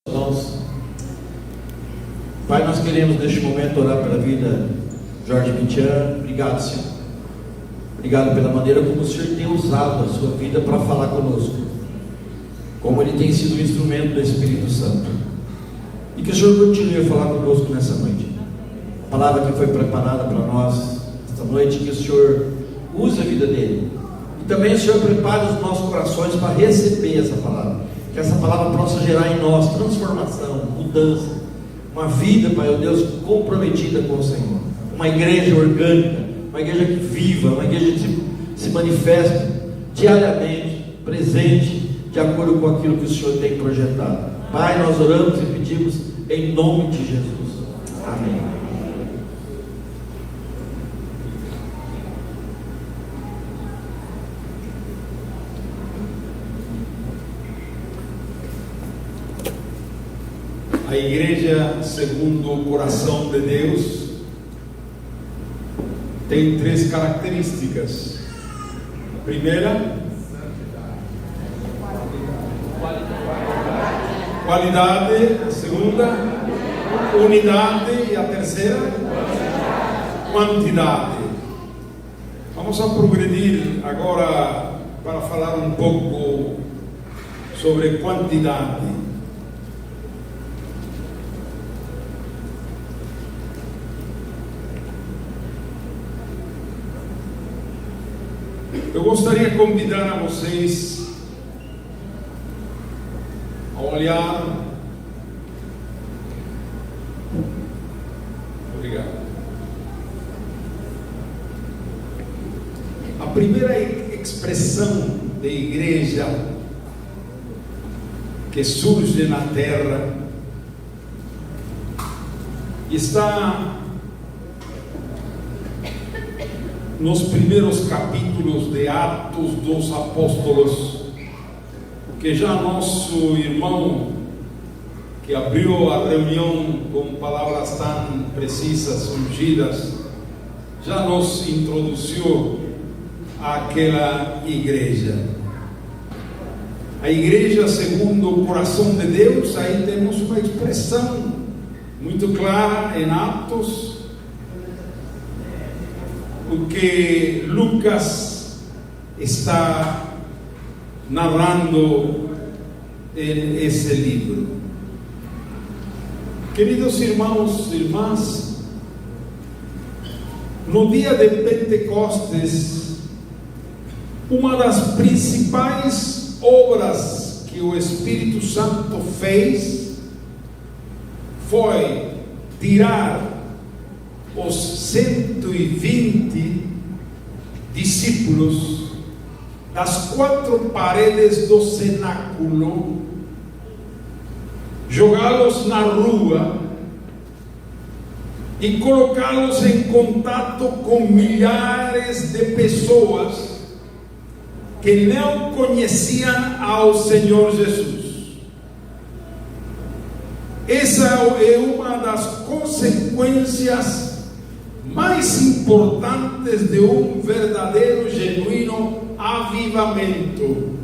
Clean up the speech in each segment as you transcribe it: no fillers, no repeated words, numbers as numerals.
Irmãos, Pai, nós queremos neste momento orar pela vida de Jorge Mitian. Obrigado, Senhor. Obrigado pela maneira como o Senhor tem usado a sua vida para falar conosco, como ele tem sido um instrumento do Espírito Santo. E que o Senhor continue a falar conosco nessa noite. A palavra que foi preparada para nós esta noite, que o Senhor use a vida dele. E também o Senhor prepare os nossos corações para receber essa palavra. Que essa palavra possa gerar em nós transformação, mudança, uma vida, Pai, ó Deus, comprometida com o Senhor, uma igreja orgânica, uma igreja que viva, uma igreja que se manifesta diariamente, presente, de acordo com aquilo que o Senhor tem projetado. Pai, nós oramos e pedimos em nome de Jesus. Amém. A igreja, segundo o coração de Deus, tem três características. A primeira, qualidade. A segunda, unidade. E a terceira, quantidade. Vamos a progredir agora para falar um pouco sobre quantidade. Eu gostaria de convidar a vocês a olhar. Obrigado. A primeira expressão de igreja que surge na terra está nos primeiros capítulos de Atos dos Apóstolos, que já nosso irmão que abriu a reunião com palavras tão precisas, ungidas, já nos introduziu àquela igreja. A igreja segundo o coração de Deus, aí temos uma expressão muito clara em Atos, o que Lucas está narrando em esse livro. Queridos irmãos e irmãs, no dia de Pentecostes, uma das principais obras que o Espírito Santo fez foi tirar os 120 discípulos das quatro paredes do cenáculo, jogá-los na rua e colocá-los em contato com milhares de pessoas que não conheciam ao Senhor Jesus. Essa é uma das consequências mais importantes de um verdadeiro, genuíno avivamento.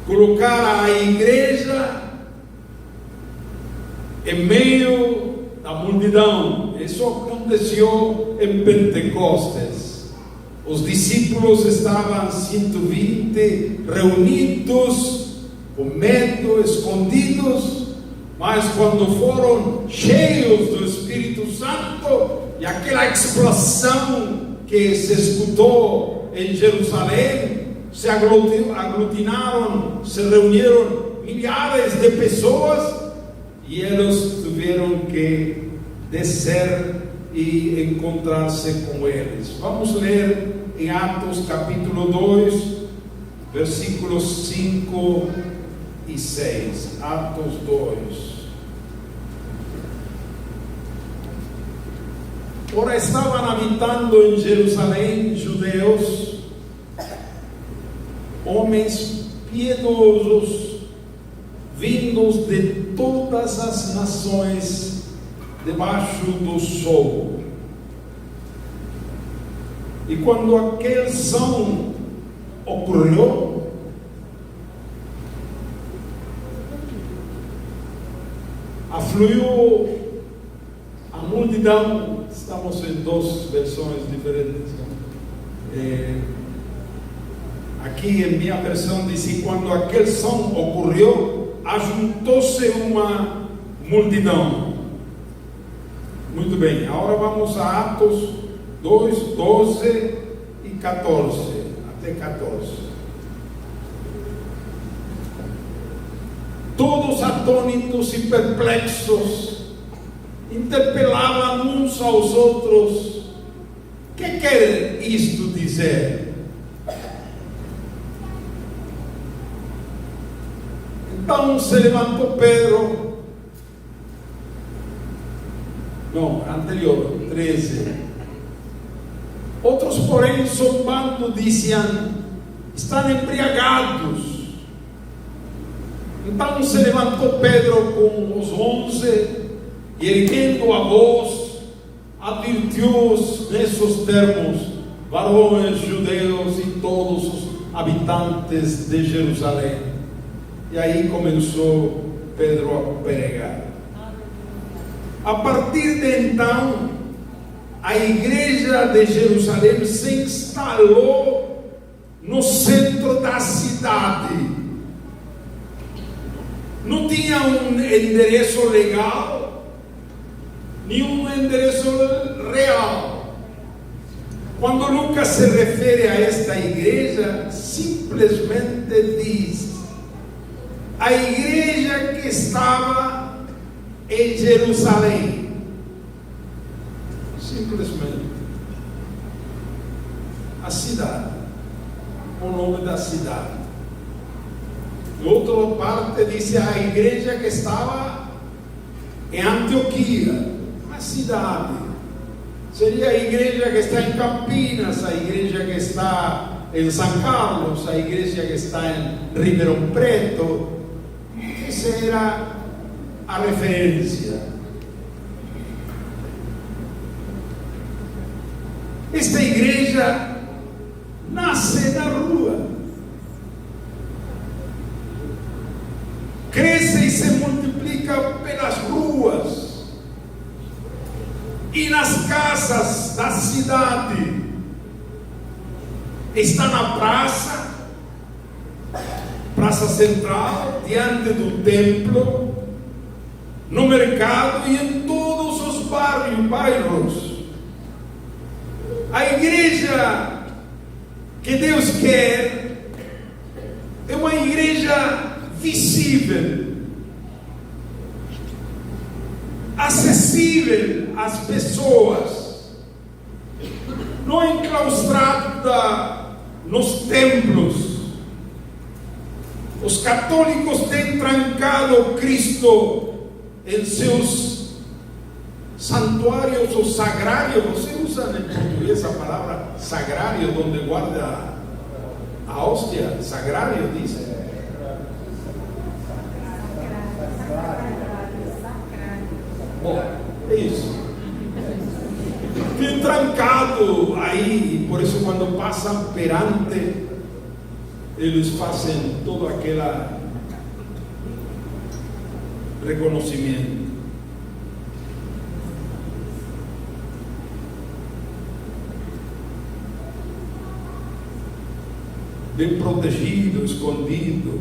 Colocar a igreja em meio da multidão. Isso aconteceu em Pentecostes. Os discípulos estavam 120 reunidos, com medo, escondidos, mas quando foram cheios do Espírito Santo, e aquela explosão que se escutou em Jerusalém, se aglutinaram, se reuniram milhares de pessoas, e eles tiveram que descer e encontrar-se com eles. Vamos ler em Atos capítulo 2, versículos 5 e 6. Atos 2. Ora, estavam habitando em Jerusalém judeus, homens piedosos, vindos de todas as nações debaixo do sol. E quando aquele som ocorreu, afluiu a multidão. Estamos em duas versões diferentes. Aqui em minha versão diz: quando aquele som ocorreu, ajuntou-se uma multidão. Muito bem, agora vamos a Atos 2, 12 e 14, até 14. Todos atônitos e perplexos interpelavam uns aos outros: que quer isto dizer? Então se levantou Pedro. Não, anterior, 13. Outros, porém, zombando, diziam: estão embriagados. Então se levantou Pedro com os 11 e, erguendo a voz, advertiu-os nesses termos: varões judeus e todos os habitantes de Jerusalém. E aí começou Pedro a pregar. A partir de então, a igreja de Jerusalém se instalou no centro da cidade. Não tinha um endereço legal, nenhum endereço real. Quando Lucas se refere a esta igreja, simplesmente diz: a igreja que estava em Jerusalém. Simplesmente. A cidade. O nome da cidade. Em outra parte diz a igreja que estava em Antioquia, a cidade. Seria a igreja que está em Campinas, a igreja que está em São Carlos, a igreja que está em Ribeirão Preto. Essa era a referência. Esta igreja nasce na rua, cresce e se multiplica pelas ruas e nas casas da cidade. Está na praça central, diante do templo, no mercado e em todos os bairros. A igreja que Deus quer é uma igreja visível, acessível às pessoas, não enclaustrada nos templos. Os católicos têm trancado Cristo em seus santuários ou sagrários. Você usa em português a palavra sagrário, onde guarda a hóstia? Sagrário, diz? Bom, é isso. Tem trancado aí, por isso quando passam perante, eles fazem todo aquele reconhecimento. Bem protegido, escondido.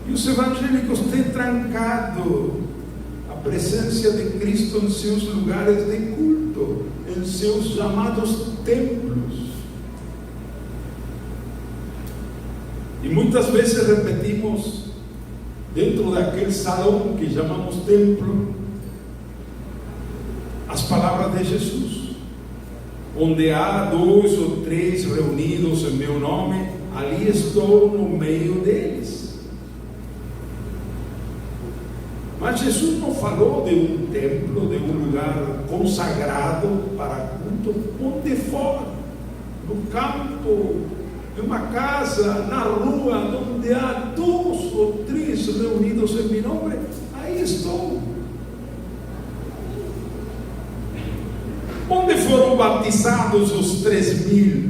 E os evangélicos têm trancado a presença de Cristo em seus lugares de culto, em seus chamados templos. E muitas vezes repetimos dentro daquele salão que chamamos templo as palavras de Jesus: onde há 2 ou 3 reunidos em meu nome, ali estou no meio deles. Mas Jesus não falou de um templo, de um lugar consagrado para culto, onde for, no campo, em uma casa, na rua, onde há 2 ou 3 reunidos em meu nome, aí estou. Onde foram batizados os 3.000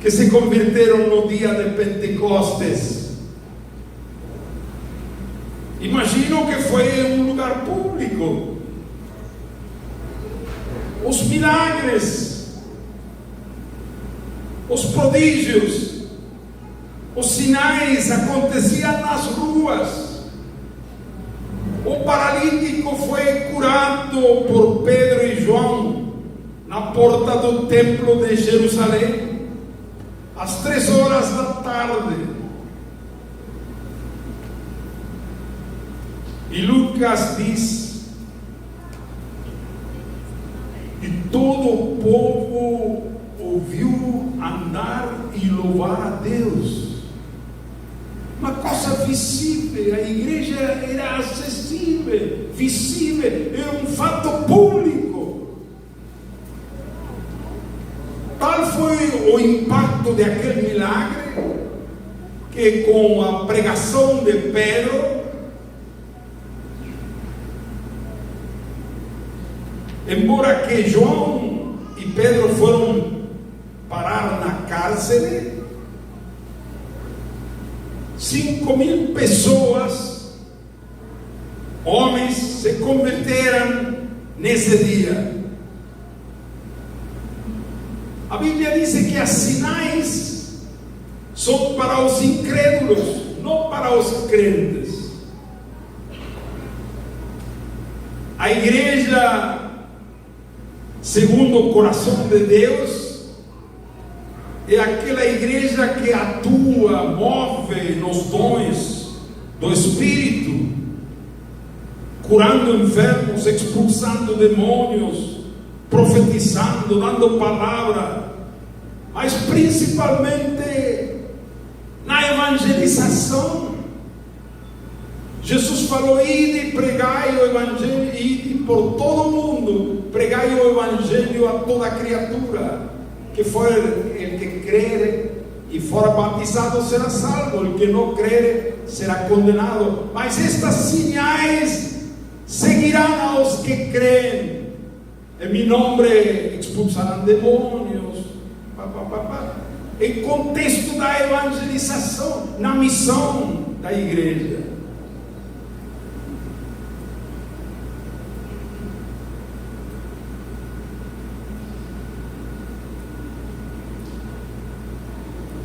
que se converteram no dia de Pentecostes? Imagino que foi um lugar público. Os milagres, os prodígios, os sinais aconteciam nas ruas. O paralítico foi curado por Pedro e João na porta do templo de Jerusalém, às 3 da tarde. E Lucas diz: e todo o povo ouviu andar e louvar a Deus. Uma coisa visível, a igreja era acessível, visível, era um fato público. Tal foi o impacto daquele milagre, que com a pregação de Pedro, embora que João e Pedro foram parar na cárcere, 5.000 pessoas, homens, se converteram nesse dia. A Bíblia diz que os sinais são para os incrédulos, não para os crentes. A igreja, segundo o coração de Deus, é aquela igreja que atua, move nos dons do Espírito, curando enfermos, expulsando demônios, profetizando, dando palavra, mas principalmente na evangelização. Jesus falou: ide, pregai o evangelho, ide por todo o mundo, pregai o evangelho a toda criatura. Que for el que crer e for batizado será salvo, el que não crer será condenado. Mas estas sinais seguirão aos que creem. Em meu nome expulsarão demônios. Em contexto da evangelização, na missão da igreja.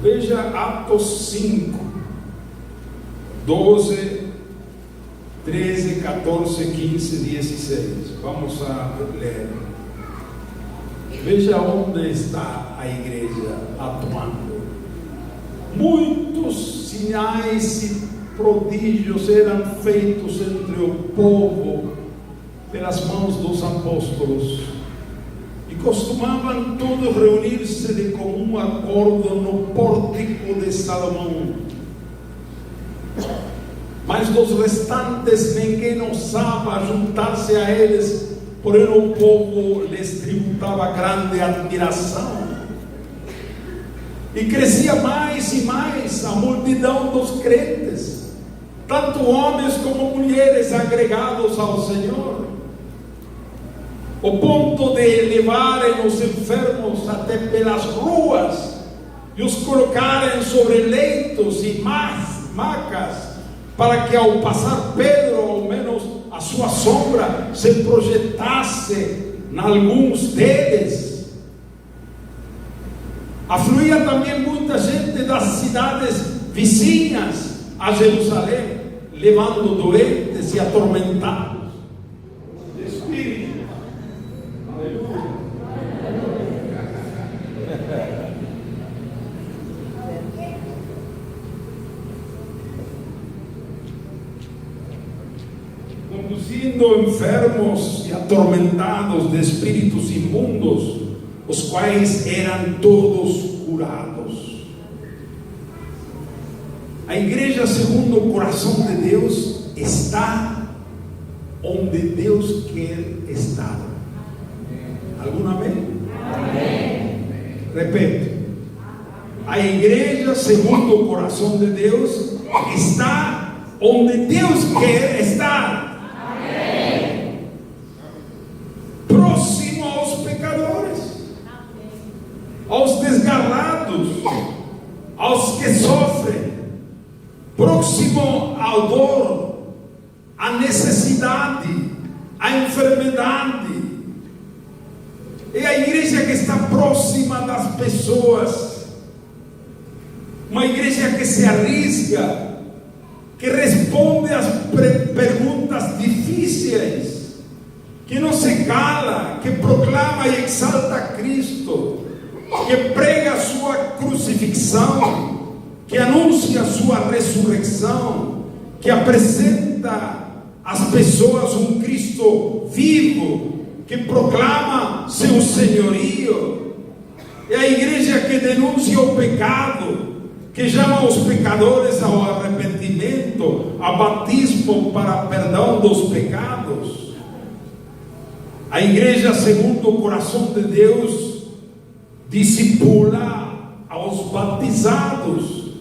Veja Atos 5, 12, 13, 14, 15, 16. Vamos a ler. Veja onde está a igreja atuando. Muitos sinais e prodígios eram feitos entre o povo pelas mãos dos apóstolos. E costumavam todos reunir-se de comum acordo no pórtico de Salomão. Mas dos restantes ninguém ousava juntar-se a eles, porém o povo lhes tributava grande admiração. E crescia mais e mais a multidão dos crentes, tanto homens como mulheres agregados ao Senhor, o ponto de levarem os enfermos até pelas ruas e os colocarem sobre leitos e macas, para que ao passar Pedro, ao menos a sua sombra se projetasse em alguns deles. Afluía também muita gente das cidades vizinhas a Jerusalém, levando doentes e atormentados de espírito. Conduzindo enfermos e atormentados de espíritos imundos, os quais eram todos curados. A igreja, segundo o coração de Deus, está onde Deus quer estar. Algum amém? Amém. Repete. A igreja, segundo o coração de Deus, está onde Deus quer estar. Amém. Próximo aos pecadores, aos desgarrados, aos que sofrem, próximo ao dor, a necessidade, a enfermidade. É a igreja que está próxima das pessoas, uma igreja que se arrisca, que responde às perguntas difíceis, que não se cala, que proclama e exalta Cristo, que prega a sua crucifixão, que anuncia a sua ressurreição, que apresenta às pessoas um Cristo vivo, que proclama seu senhorio. É a igreja que denuncia o pecado, que chama os pecadores ao arrependimento, a batismo para perdão dos pecados. A igreja, segundo o coração de Deus, discipula aos batizados,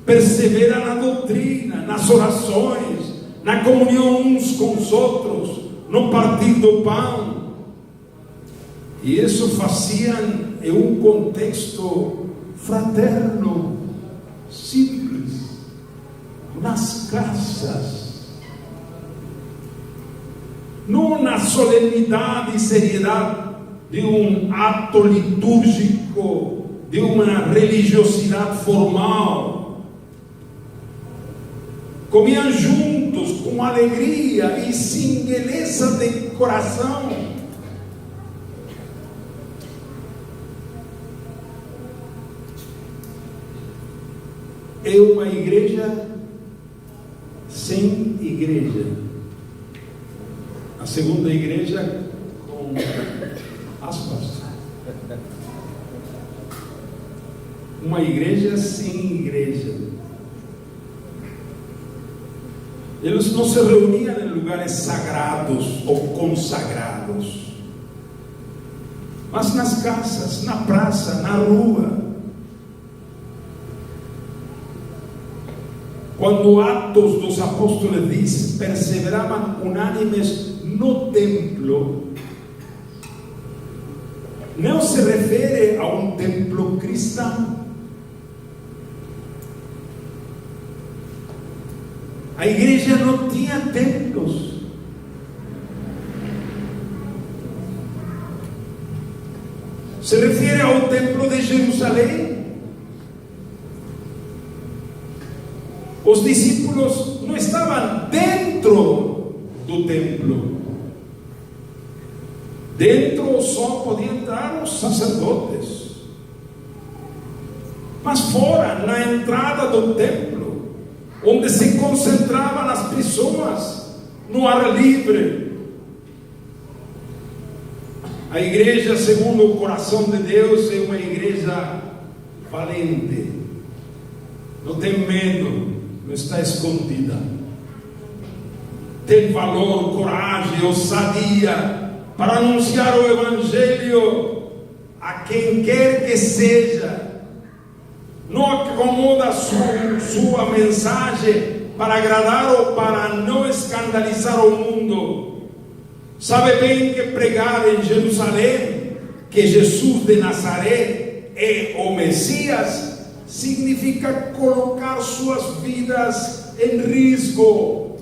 persevera na doutrina, nas orações, na comunhão uns com os outros, no partir do pão. E isso faziam em um contexto fraterno, simples, nas casas, não na solenidade e seriedade de um ato litúrgico, de uma religiosidade formal. Comiam juntos com alegria e singeleza de coração. É uma igreja sem igreja. A segunda igreja com aspas. Uma igreja sem igreja. Eles não se reuniam em lugares sagrados ou consagrados, mas nas casas, na praça, na rua. Quando Atos dos Apóstolos diz, perseveravam unânimes no templo, não se refere a um templo cristão. A igreja não tinha templos. Se refere ao templo de Jerusalém. Os discípulos não estavam dentro do templo. Dentro só podiam entrar os sacerdotes. Mas fora, na entrada do templo, onde se concentravam as pessoas, no ar livre. A igreja, segundo o coração de Deus, é uma igreja valente. Não tem medo. Não está escondida. Tem valor, coragem, ousadia para anunciar o Evangelho a quem quer que seja. Não acomoda sua mensagem para agradar ou para não escandalizar o mundo. Sabe bem que pregar em Jerusalém que Jesus de Nazaré é o Messias significa colocar suas vidas em risco.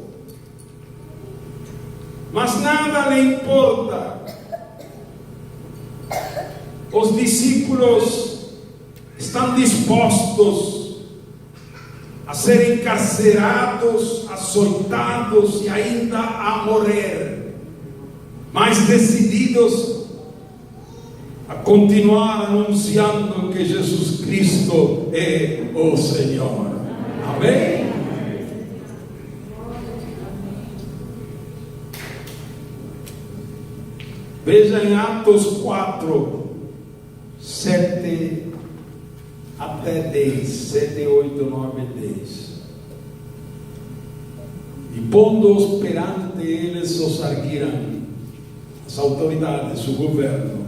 Mas nada lhe importa. Os discípulos estão dispostos a ser encarcerados, açoitados e ainda a morrer, mas decididos a continuar anunciando que Jesus Cristo é o Senhor. Amém? Veja em Atos 4, 7 até 10, 7, 8, 9, 10. E pondo-os perante eles, os arguiram, as autoridades, o governo: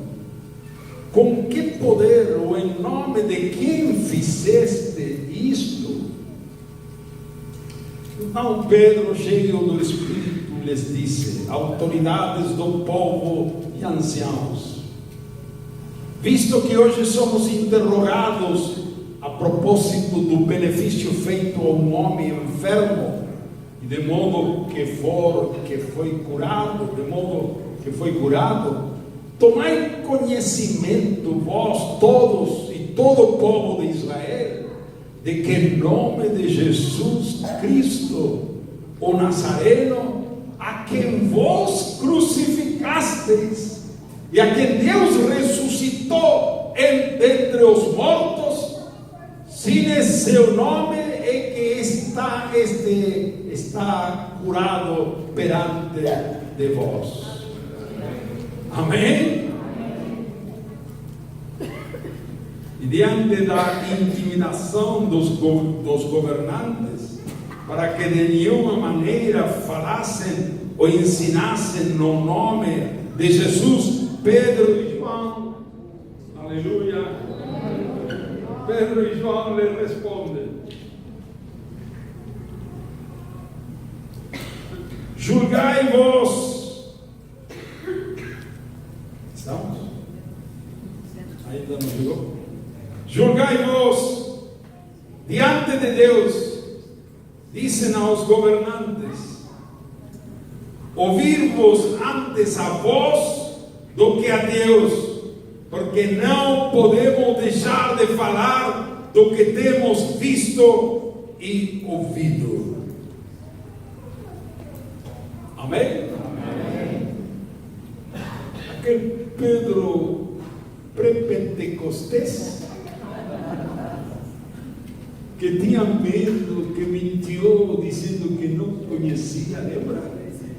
com que poder ou em nome de quem fizeste isto? Então Pedro, cheio do Espírito, lhes disse: autoridades do povo e anciãos, visto que hoje somos interrogados a propósito do benefício feito a um homem enfermo, e de modo que foi curado, tomai conhecimento vós todos e todo o povo de Israel, de que em nome de Jesus Cristo, o Nazareno, a quem vós crucificasteis e a quem Deus ressuscitou entre os mortos, sim, é seu nome é que está curado perante de vós. Amém? E diante da intimidação dos governantes, para que de nenhuma maneira falassem ou ensinassem no nome de Jesus, Pedro e João, aleluia, Pedro e João lhe respondem: julgai-vos. Estamos? Ainda não chegou? Julgai-vos diante de Deus, dizem aos governantes, ouvir-vos antes a vós do que a Deus, porque não podemos deixar de falar do que temos visto e ouvido. Amém? Amém. Aquele Pedro pré-pentecostés, que tinha medo, que mentiu dizendo que não conhecia, lembra?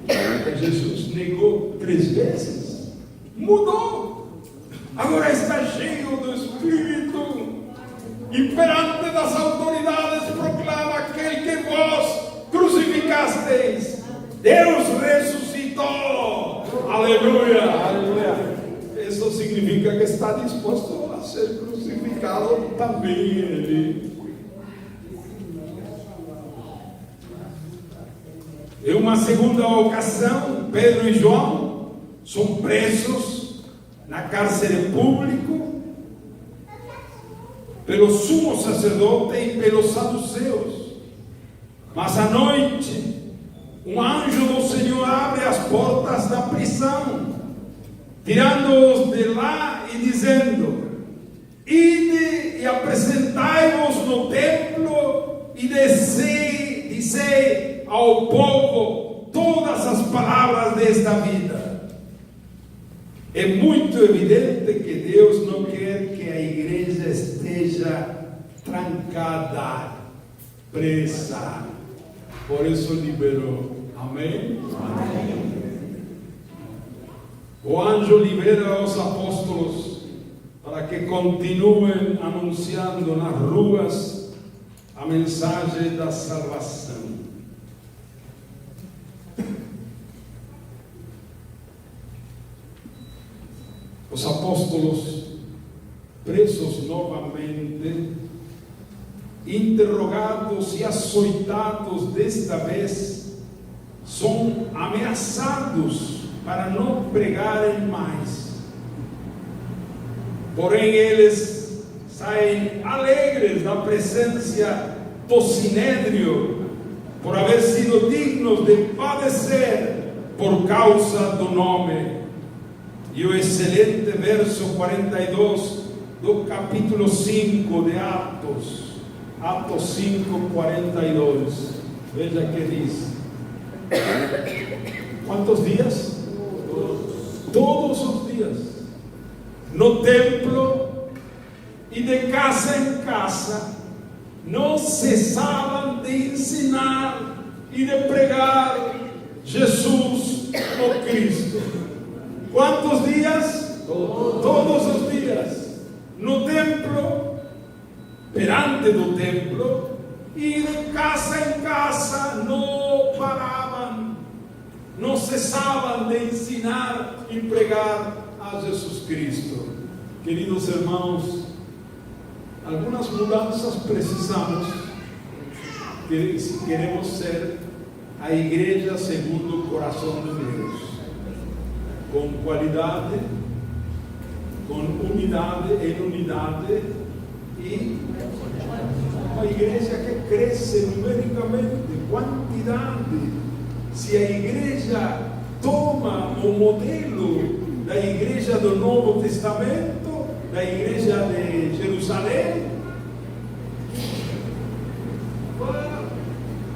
Que Jesus negou 3 vezes, mudou, agora está cheio do Espírito e perante das autoridades proclama: aquele que vós crucificasteis, Deus ressuscitou. Aleluia, aleluia. Isso significa que está disposto a ser crucificado também ele. Em uma segunda ocasião, Pedro e João são presos na cárcere público pelo sumo sacerdote e pelos saduceus. Mas à noite, um anjo do Senhor abre as portas da prisão, tirando-os de lá e dizendo: ide e apresentai-vos no templo e dizei ao povo todas as palavras desta vida. É muito evidente que Deus não quer que a igreja esteja trancada, presa. Por isso liberou. Amém? Amém. O anjo libera os apóstolos para que continuem anunciando nas ruas a mensagem da salvação. Os apóstolos, presos novamente, interrogados e açoitados desta vez, são ameaçados para não pregarem mais. Porém, eles saem alegres da presença do Sinédrio, por haver sido dignos de padecer por causa do nome. E o excelente verso 42 do capítulo 5 de Atos, Atos 5, 42. Veja que diz: quantos dias? Todos os dias, no templo e de casa em casa, não cessavam de ensinar e de pregar Jesus o Cristo. Quantos dias? Todos os dias, no templo, perante do templo, e de casa em casa, não paravam, não cessavam de ensinar e pregar a Jesus Cristo. Queridos irmãos, algumas mudanças precisamos, se queremos ser a igreja segundo o coração de Deus, com qualidade, com unidade, em unidade e Uma igreja que cresce numericamente, quantidade. Se a igreja toma o modelo da igreja do Novo Testamento, da igreja de Jerusalém, vai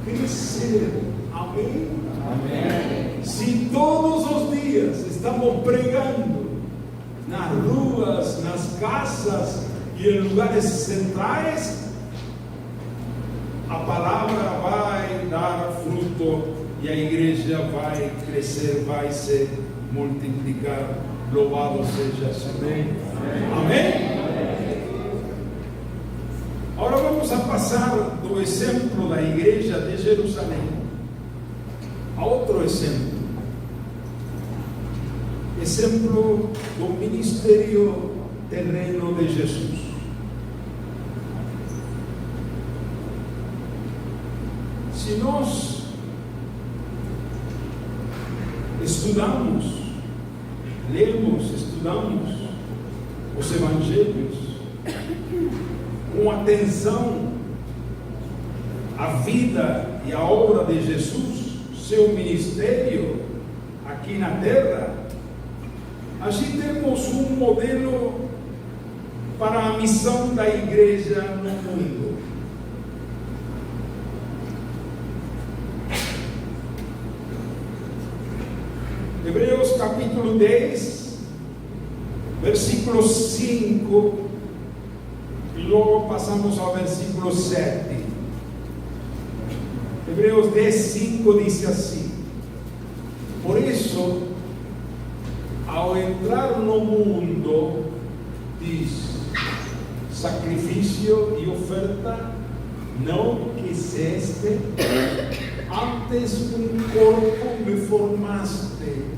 crescer. Amém? Amém. Se todos os dias estamos pregando nas ruas, nas casas e em lugares centrais, a palavra vai dar fruto e a igreja vai crescer, vai se multiplicar. Louvado seja o Senhor. Amém? Agora vamos a passar do exemplo da igreja de Jerusalém a outro exemplo. Exemplo do ministério terreno de Jesus. Se nós estudamos, lemos, estudamos os evangelhos com atenção à vida e à obra de Jesus, seu ministério aqui na terra, a gente temos um modelo para a missão da igreja no mundo. Hebreus capítulo 10, versículo 5, e logo passamos ao versículo 7. Hebreus 10, 5 diz assim: por isso, ao entrar no mundo, diz, sacrifício e oferta não quiseste, antes um corpo me formaste.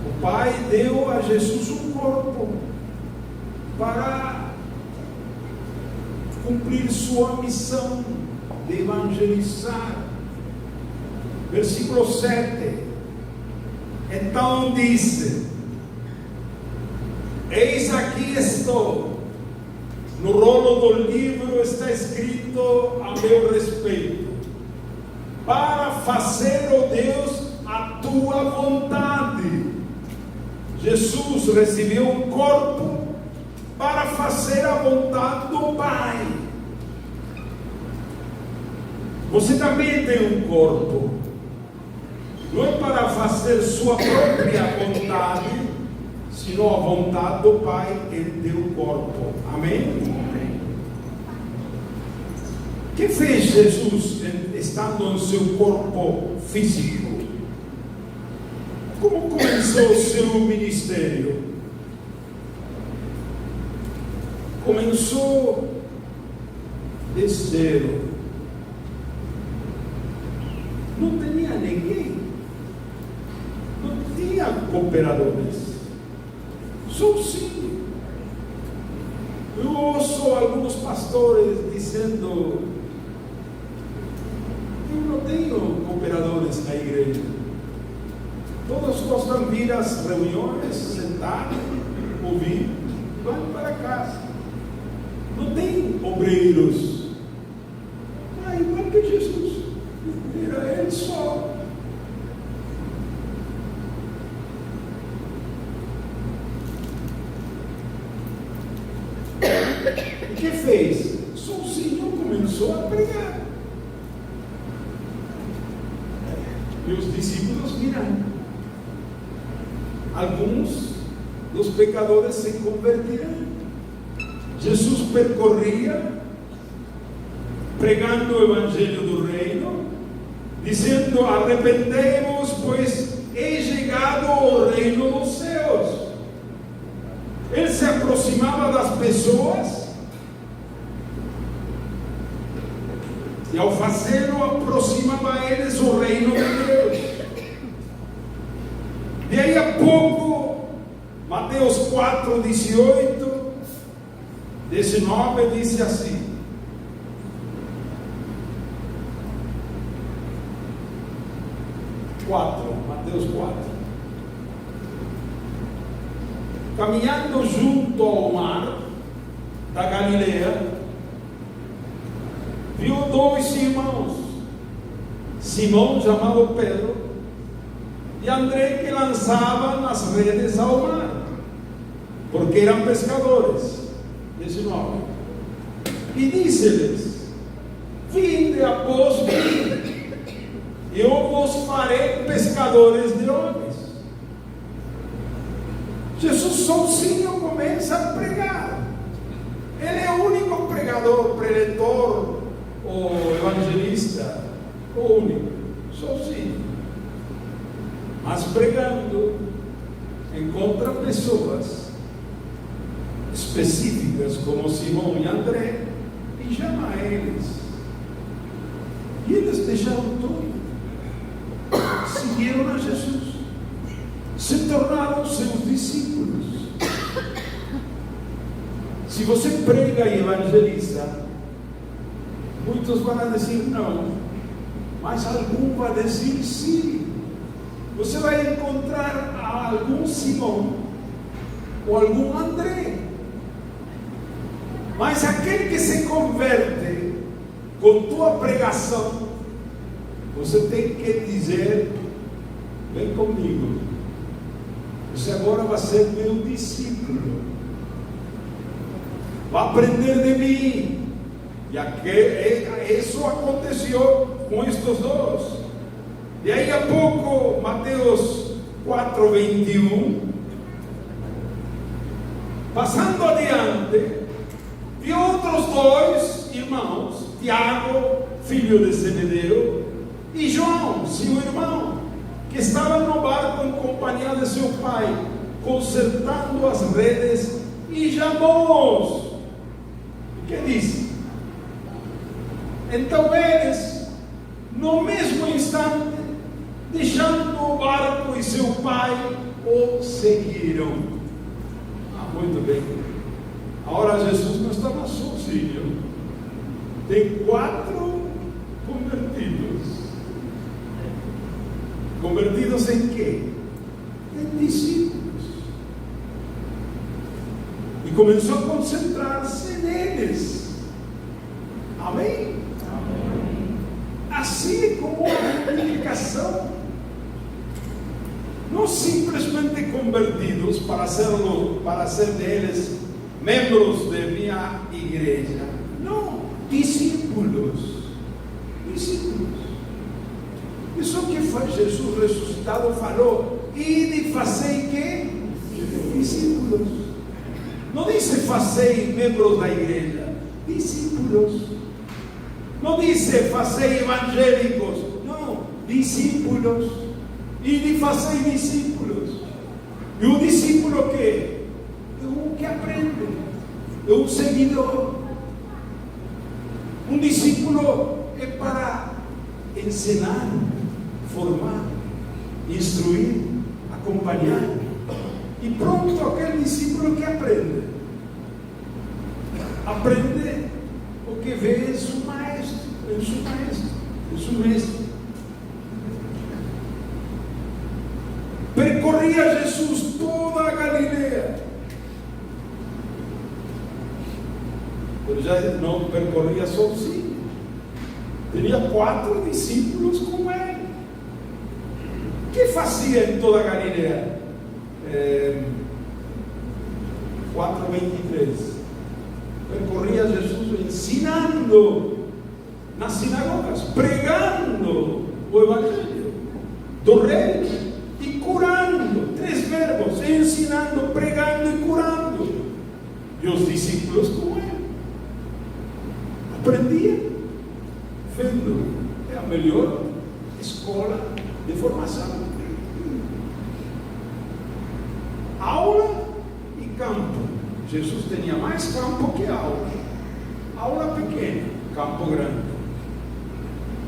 O Pai deu a Jesus um corpo para cumprir sua missão de evangelizar. Versículo 7. Então disse: eis aqui estou, no rolo do livro está escrito a meu respeito, para fazer, ó Deus, a tua vontade. Jesus recebeu um corpo para fazer a vontade do Pai. Você também tem um corpo, não é para fazer sua própria vontade, senão a vontade do Pai. Ele deu o corpo. Amém? O que fez Jesus estando no seu corpo físico? Como começou o seu ministério? Começou de zero. Não tinha ninguém. Não tinha cooperadores. Sozinho. Eu ouço alguns pastores dizendo: eu não tenho cooperadores na igreja. Todos gostam de vir às reuniões, sentar, ouvir, e vão para casa. Não tem obreiros. Igual que Jesus. Era ele só. O que fez? Sozinho começou a pregar. E os discípulos viram. Alguns dos pecadores se convertiram. Jesus percorria, pregando o evangelho do reino, dizendo: arrependei-vos, pois é chegado o reino dos céus. Ele se aproximava das pessoas, e ao fazê-lo, aproximava a eles o reino de Deus. E aí a pouco, Mateus 4, 18, 19, diz assim: Mateus 4. Caminhando junto ao mar, da Galileia, viu dois irmãos, Simão, chamado Pedro, e André, que lançavam as redes ao mar, porque eram pescadores. 19. E disse-lhes: vinde após mim, eu vos farei pescadores de homens. Jesus sozinho começa a pregar. Ele é o único pregador, preletor ou evangelista, o único, sozinho. Mas pregando, encontra pessoas específicas como Simão e André e chama eles. E eles deixaram tudo, seguiram a Jesus, se tornaram seus discípulos. Se você prega e evangeliza, muitos vão dizer não, mas algum vai dizer sim. Você vai encontrar algum Simão ou algum André, mas aquele que se converte com tua pregação, você tem que dizer: vem comigo, você agora vai ser meu discípulo, vai aprender de mim. E isso aconteceu com estes dois. E aí a pouco, Mateus 4:21, passando adiante, vi outros dois irmãos, Tiago, filho de Zebedeu, e João, seu irmão, que estavam no barco em companhia de seu pai, consertando as redes, e chamou-os. O que disse? Então eles, no mesmo instante, deixando o barco e seu pai, o seguiram. Muito bem. Agora Jesus não estava sozinho. Tem 4 convertidos. Convertidos em quê? Em discípulos. E começou a concentrar-se neles. Amém? Amém. Assim como a multiplicação, não simplesmente convertidos para ser deles membros de minha igreja. Não, discípulos. Discípulos. Isso que foi Jesus ressuscitado falou: ide e fazei quê? Discípulos. Não disse fazei membros da igreja, discípulos. Não disse fazei evangélicos, não, discípulos. Ide e fazei discípulos. E o discípulo o quê? É um que aprende, é um seguidor. Um discípulo é para ensinar, formar, instruir, acompanhar. E pronto, aquele discípulo que aprende. Aprende o que vê em seu maestro, em seu maestro, em seu mestre. Percorria Jesus toda a Galileia. Ele já não percorria sozinho. Tinha 4 discípulos com ele. O que fazia em toda a Galileia? 4:23. Percorria Jesus ensinando nas sinagogas, pregando o Evangelho do Reino e curando. 3 verbos: ensinando, pregando e curando. E os discípulos com ele aprendiam, vendo. É a melhor escola de formação. Aula e campo. Jesus tinha mais campo que aula. Aula pequena, campo grande.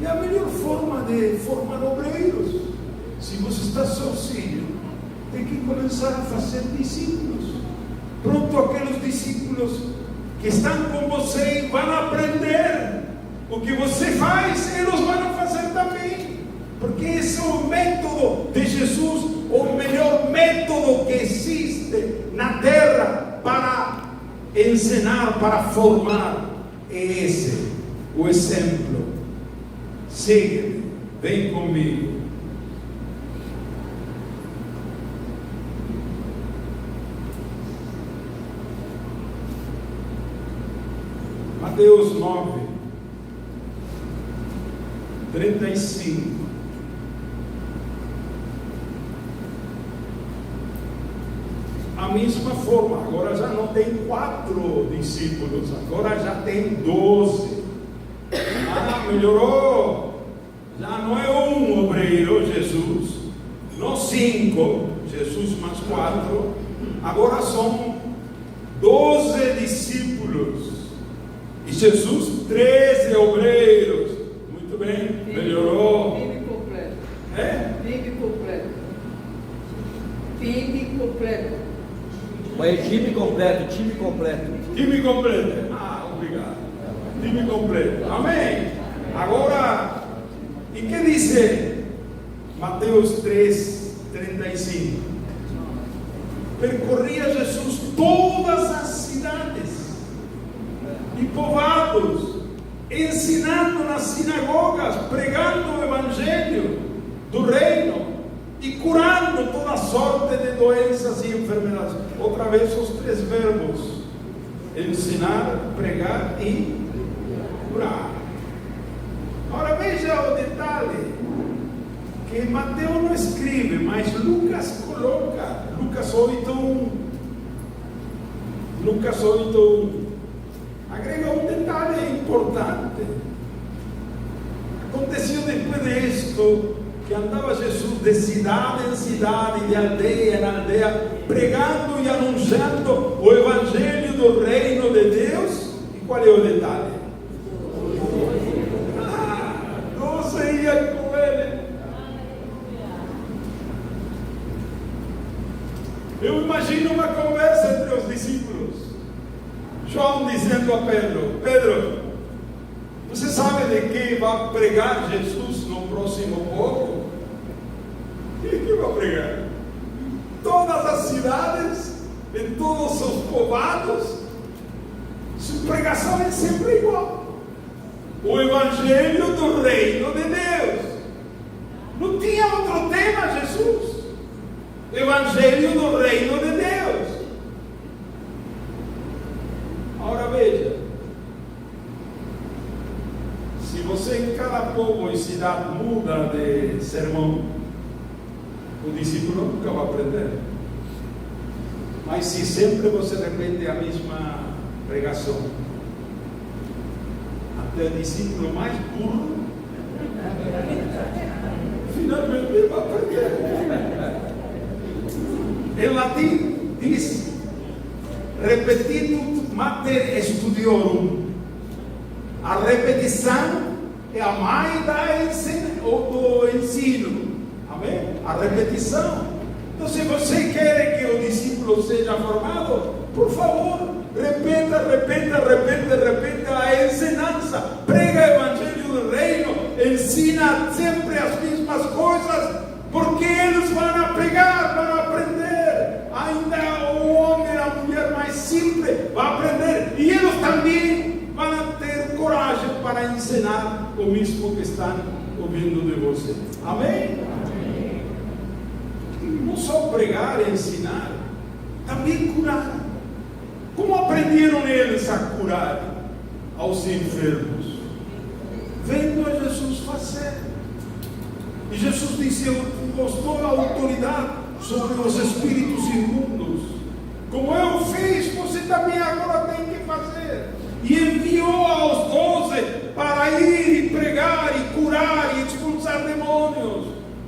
E a melhor forma de formar obreiros, se você está sozinho, tem que começar a fazer discípulos. Pronto, aqueles discípulos que estão com você vão aprender o que você faz, eles vão fazer também. Porque esse é o método de Jesus, o melhor método que existe na terra para ensinar ensinar para formar. É esse o exemplo. Siga-me, vem comigo. Mateus 9, 35. A mesma forma, agora já não tem 4 discípulos, agora já tem 12. Melhorou. Já não é um obreiro, Jesus, não 5, Jesus mais 4. Agora são 12 discípulos. E Jesus, 13 obreiros. Muito bem, melhorou. PIB completo. É? PIB completo. PIB completo. Mas time completo, time completo. Time completo. Obrigado. Time completo. Amém. Agora, e que diz Mateus 3, 35? Percorria Jesus todas as cidades e povoados, ensinando nas sinagogas, pregando o evangelho do reino e curando toda sorte de doenças e enfermidades. Outra vez os 3 verbos: ensinar, pregar e curar. Agora veja o detalhe que Mateus não escreve, mas Lucas coloca. Lucas 8:1. Lucas 8:1. Agrega um detalhe importante. Aconteceu depois disto que andava Jesus de cidade em cidade, de aldeia em aldeia, pregando e anunciando o evangelho do reino de Deus. E qual é o detalhe? 12 iam com ele. Eu imagino uma conversa entre os discípulos. João dizendo a Pedro: Pedro, você sabe de que vai pregar Jesus no próximo povo? E que vai pregar? Todas as cidades, em todos os povoados, sua pregação é sempre igual. O evangelho do reino de Deus. Não tinha outro tema, Jesus. Evangelho do reino de Deus. Agora veja, se você em cada povo e cidade muda de sermão, o discípulo nunca vai aprender. Mas se sempre você repete a mesma pregação, até o discípulo mais burro finalmente vai aprender. Em latim diz: repetitut mater studiorum. A repetição é a mãe do ensino. Amém? A repetição. Então, se você quer que o discípulo seja formado, por favor, repita a ensinança. Prega o evangelho do reino. Ensina sempre as mesmas coisas, porque eles vão pegar, vão aprender. Ainda o homem, a mulher mais simples vai aprender. E eles também vão ter coragem para ensinar o mesmo que estão ouvindo de você. Amém? Amém. Não só pregar e ensinar, também curar. Como aprenderam eles a curar aos enfermos? Vendo a Jesus fazer. E Jesus disse: eu vos dou a autoridade sobre os espíritos imundos. Como eu fiz, você também agora tem que fazer. E enviou aos 12 para ir e pregar e curar e expulsar demônios,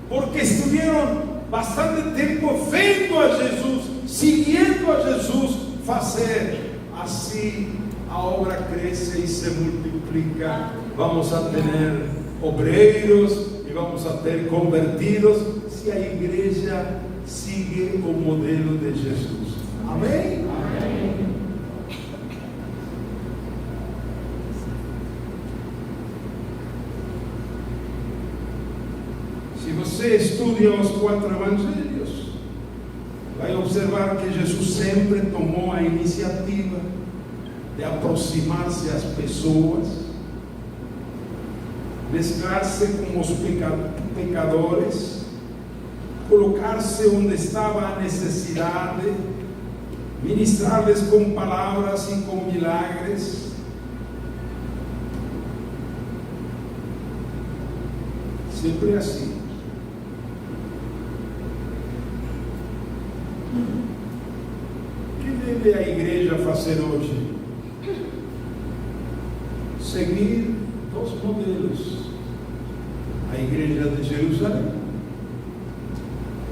porque estiveram bastante tempo vendo a Jesus, seguindo a Jesus fazer. Assim a obra cresce e se multiplica. Vamos a ter obreiros e vamos a ter convertidos se a igreja sigue o modelo de Jesus. Amém? Amém. Se você estuda os 4 evangelhos, vai observar que Jesus sempre tomou a iniciativa. de aproximar-se às pessoas, mesclar-se com os pecadores, colocar-se onde estava a necessidade, ministrar-lhes com palavras e com milagres. Sempre assim. O que deve a igreja fazer hoje? Seguir dois modelos: a igreja de Jerusalém,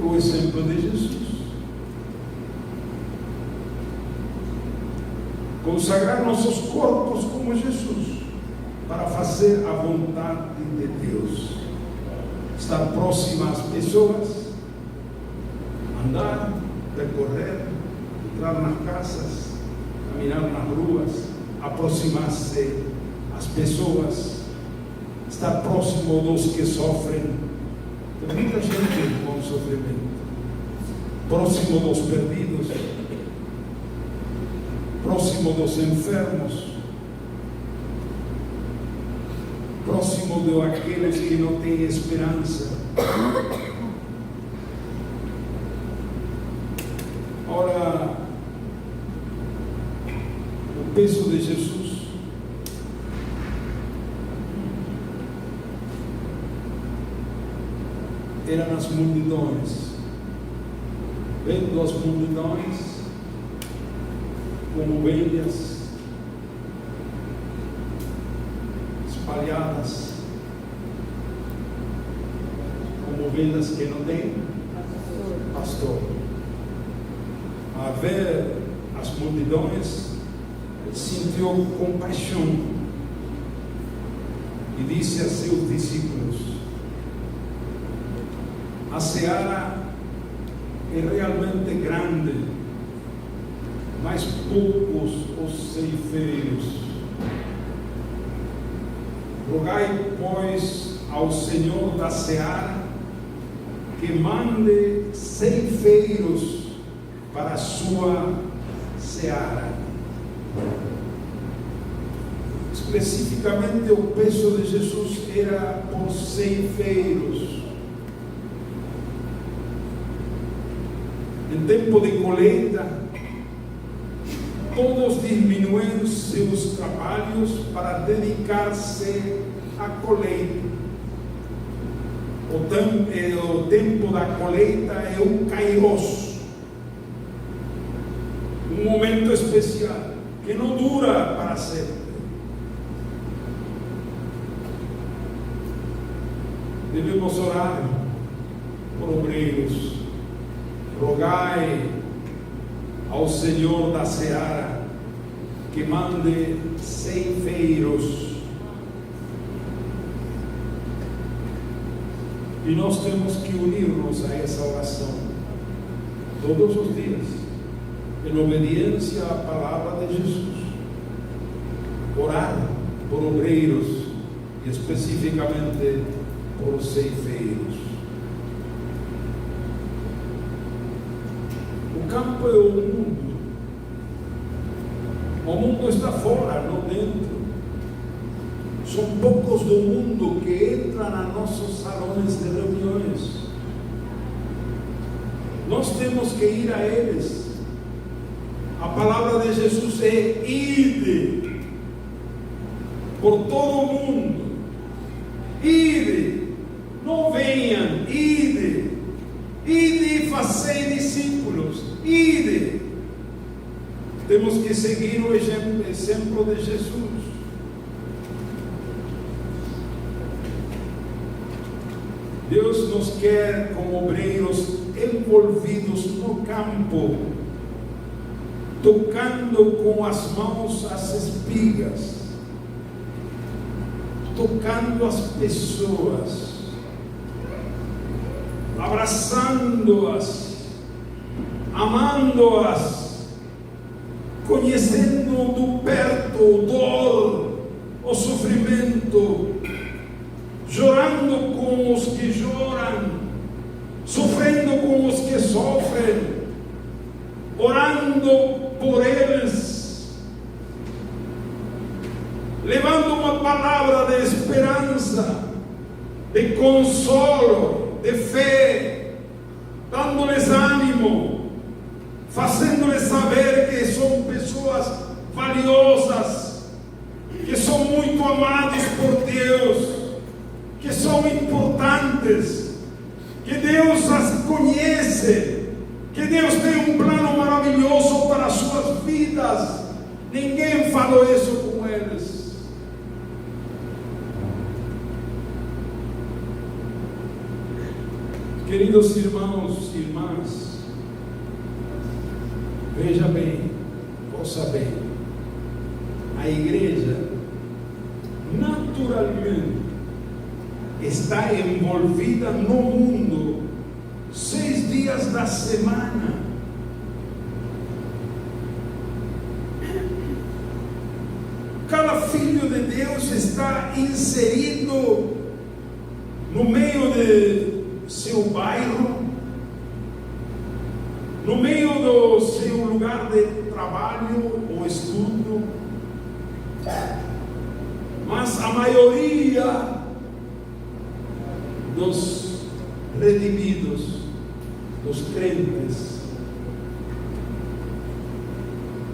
o exemplo de Jesus. Consagrar nossos corpos como Jesus, para fazer a vontade de Deus. Estar próximo às pessoas, andar, percorrer, entrar nas casas, caminhar nas ruas, aproximar-se às pessoas, estar próximo dos que sofrem. Tem muita gente com sofrimento. Próximo dos perdidos, próximo dos enfermos, próximo de aqueles que não têm esperança. Ora, o peso de Jesus era nas multidões, vendo as multidões como ovelhas espalhadas, como ovelhas que não têm pastor. A ver as multidões, ele sentiu compaixão e disse a seus discípulos: a seara é realmente grande, mas poucos os ceifeiros. Rogai, pois, ao Senhor da seara que mande ceifeiros para a sua seara. Especificamente, o peso de Jesus era por ceifeiros. Em tempo de colheita, todos diminuem seus trabalhos para dedicar-se à colheita. O tempo da colheita é o Kairos, um momento especial que não dura para sempre. Devemos orar por obreiros. Rogai ao Senhor da seara que mande ceifeiros. E nós temos que unir-nos a essa oração todos os dias, em obediência à palavra de Jesus. Orar por obreiros e especificamente por ceifeiros. O campo é o mundo. O mundo está fora, não dentro. São poucos do mundo que entram nos nossos salões de reuniões. Nós temos que ir a eles. A palavra de Jesus é: ide por todo o mundo. Ide, não venham, ide. Ide e fazei discípulos. Ide. Temos que seguir o exemplo de Jesus. Deus nos quer como obreiros envolvidos no campo, tocando com as mãos as espigas, tocando as pessoas, abraçando-as, amando-as, conhecendo do perto o dor, o sofrimento, chorando com os que choram, sofrendo com os que sofrem, orando por eles, palavra de esperança, de consolo, de fé, dando-lhes ânimo, fazendo-lhes saber que são pessoas valiosas, que são muito amados por Deus, que são importantes, que Deus as conhece, que Deus tem um plano maravilhoso para as suas vidas. Ninguém falou isso com eles. Queridos irmãos e irmãs, veja bem, ouça bem, a igreja naturalmente está envolvida no mundo 6 dias da semana. Cada filho de Deus está inserido no meio de seu bairro, no meio do seu lugar de trabalho ou estudo, mas a maioria dos redimidos, dos crentes,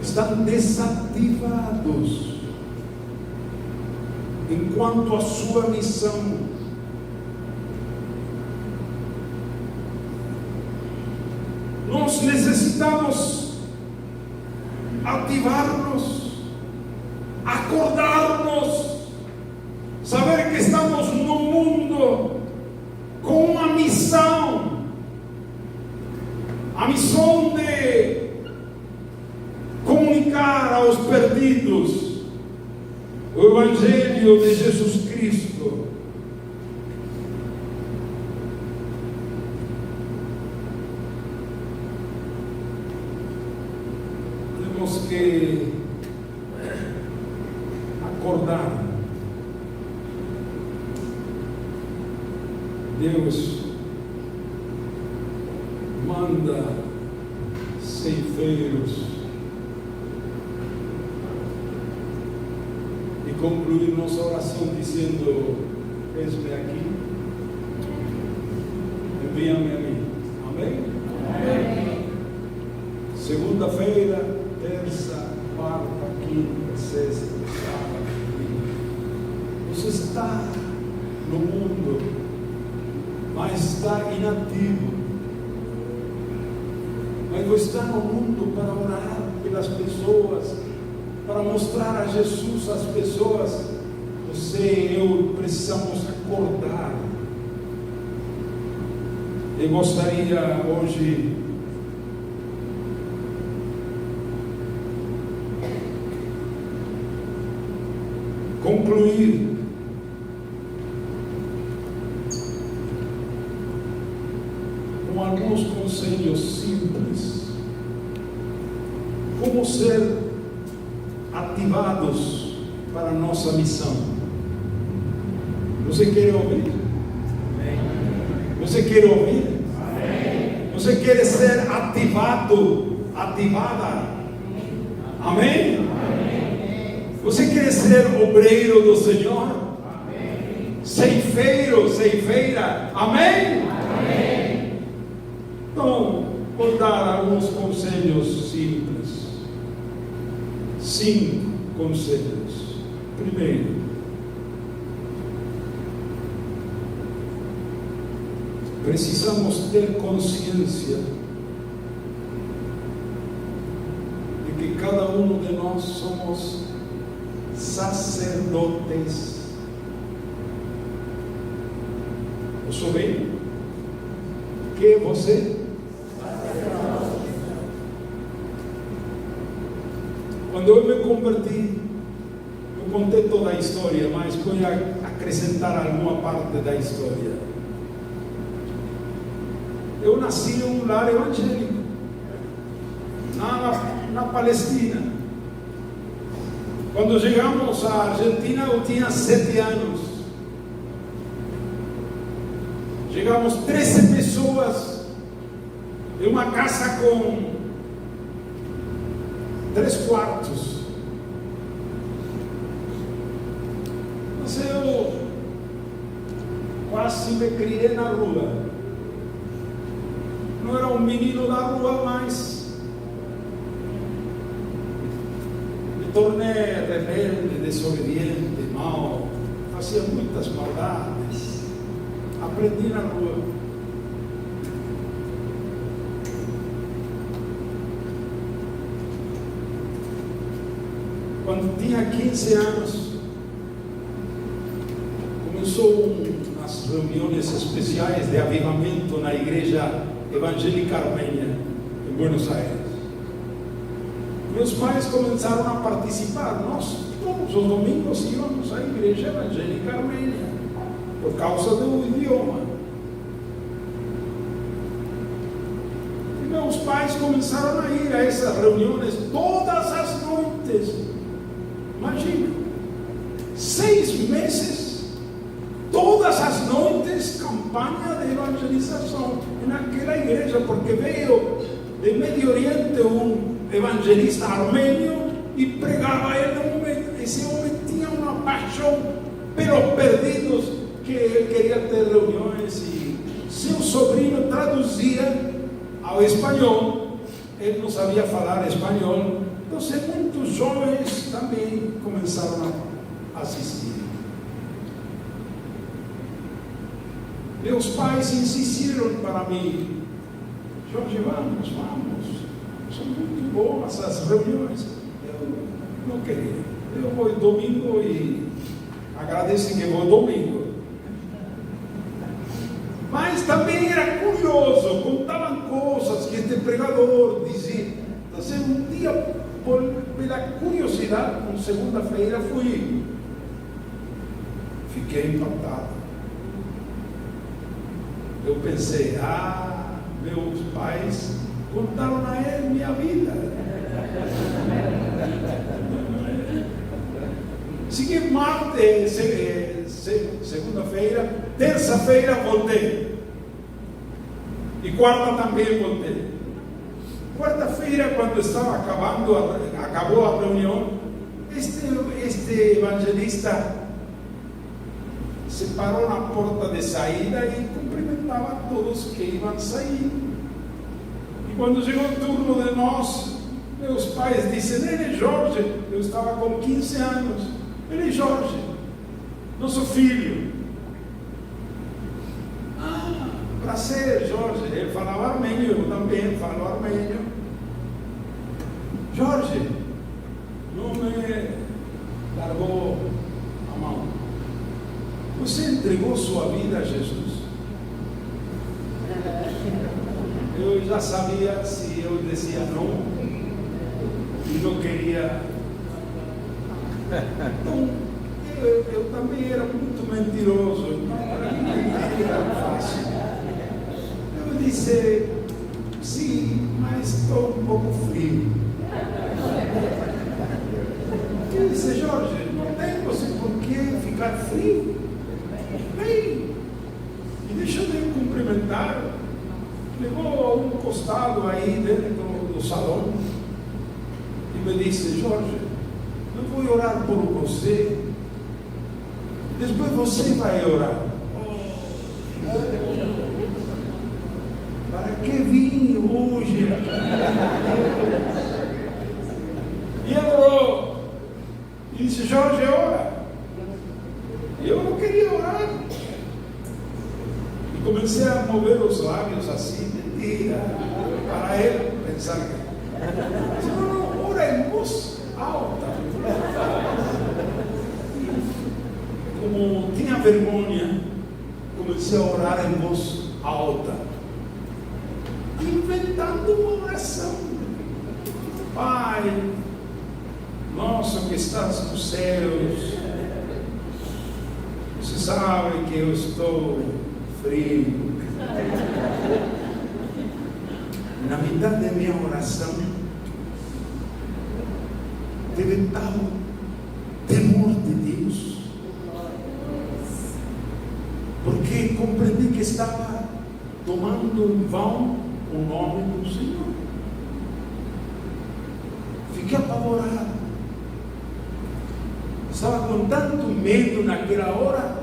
estão desativados enquanto a sua missão. Nós necessitamos ativar-nos, acordar-nos, saber que estamos no mundo com uma missão, a missão de comunicar aos perdidos o Evangelho de Jesus Cristo. Temos que acordar. Deus manda ceifeiros. E concluir nossa oração dizendo: eis-me aqui, envia-me a mim. Amém? Amém. Segunda-feira, terça, quarta, quinta, sexta, sábado, domingo. Você está no mundo, mas está inativo. Mas você está no mundo para orar pelas pessoas, para mostrar a Jesus às pessoas. Você e eu precisamos acordar. Eu gostaria hoje concluir com alguns conselhos simples. Como ser ativados para a nossa missão. Você quer ouvir? Amém. Você quer ouvir? Amém. Você quer ser ativado, ativada? Amém? Amém. Você quer ser obreiro do Senhor? Amém. Ceifeiro, ceifeira? Amém? Amém. Então, vou dar alguns conselhos simples. 5 conselhos. Primeiro, precisamos ter consciência de que cada um de nós somos sacerdotes. Ouçou bem? Que é você? Quando eu me converti, eu contei toda a história, mas vou acrescentar alguma parte da história. Eu nasci em um lar evangélico, na Palestina. Quando chegamos à Argentina, eu tinha 7 anos. Chegamos 13 pessoas em uma casa com 3 quartos. Mas eu quase me criei na rua. Não era um menino da rua, mas me tornei rebelde, desobediente, mau, fazia muitas maldades. Aprendi na rua. Quando tinha 15 anos, começou umas reuniões especiais de avivamento na igreja evangélica armênia, em Buenos Aires. Meus pais começaram a participar. Nós, todos os domingos, íamos à igreja evangélica armênia, por causa do idioma. E meus pais começaram a ir a essas reuniões todas as noites. Imagina, 6 meses, todas as noites, campanha de evangelização naquela igreja, porque veio de Médio Oriente um evangelista armênio e pregava ele. Esse homem tinha uma paixão pelos perdidos, que ele queria ter reuniões, e seu sobrinho traduzia ao espanhol. Ele não sabia falar espanhol. Então, muitos jovens também começaram a assistir. Meus pais insistiram para mim: Jorge, vamos, são muito boas as reuniões. Eu não queria. Eu vou domingo e agradeço que vou domingo. Mas também era curioso, contavam coisas que este pregador dizia. Então, um dia, pela curiosidade, com segunda-feira fui. Fiquei impactado. Eu pensei: meus pais contaram a ele minha vida. Segui martes, segunda-feira, terça-feira voltei. E quarta também voltei. Quarta-feira, quando estava acabou a reunião, este evangelista se parou na porta de saída e cumprimentava todos que iam sair. E quando chegou o turno de nós, meus pais disseram: ele é Jorge. Eu estava com 15 anos. Ele é Jorge, nosso filho. Prazer, Jorge. Ele falava armênio, eu também falo armênio. Jorge, não me largou a mão. Você entregou sua vida a Jesus? Eu já sabia se eu dizia não e não queria. Então, eu também era muito mentiroso. Então, para mim, era fácil. Eu disse: sim, mas estou um pouco frio. Ele disse: Jorge, não tem você por que ficar frio. Vem, e deixa eu cumprimentar. Levou a um costado aí dentro do salão e me disse: Jorge, eu vou orar por você, depois você vai orar. Para que vim hoje? E ele orou e disse: Jorge, ora. E eu não queria orar. E comecei a mover os lábios assim, mentira, para ele pensar que. Disse: não, ora em voz alta. Como tinha vergonha, comecei a orar em voz alta, inventando uma oração. Pai nosso que estás nos céus, você sabe que eu estou frio. Na metade da minha oração, teve tal temor de Deus, porque compreendi que estava tomando em vão o nome do Senhor. Fiquei apavorado. Estava com tanto medo naquela hora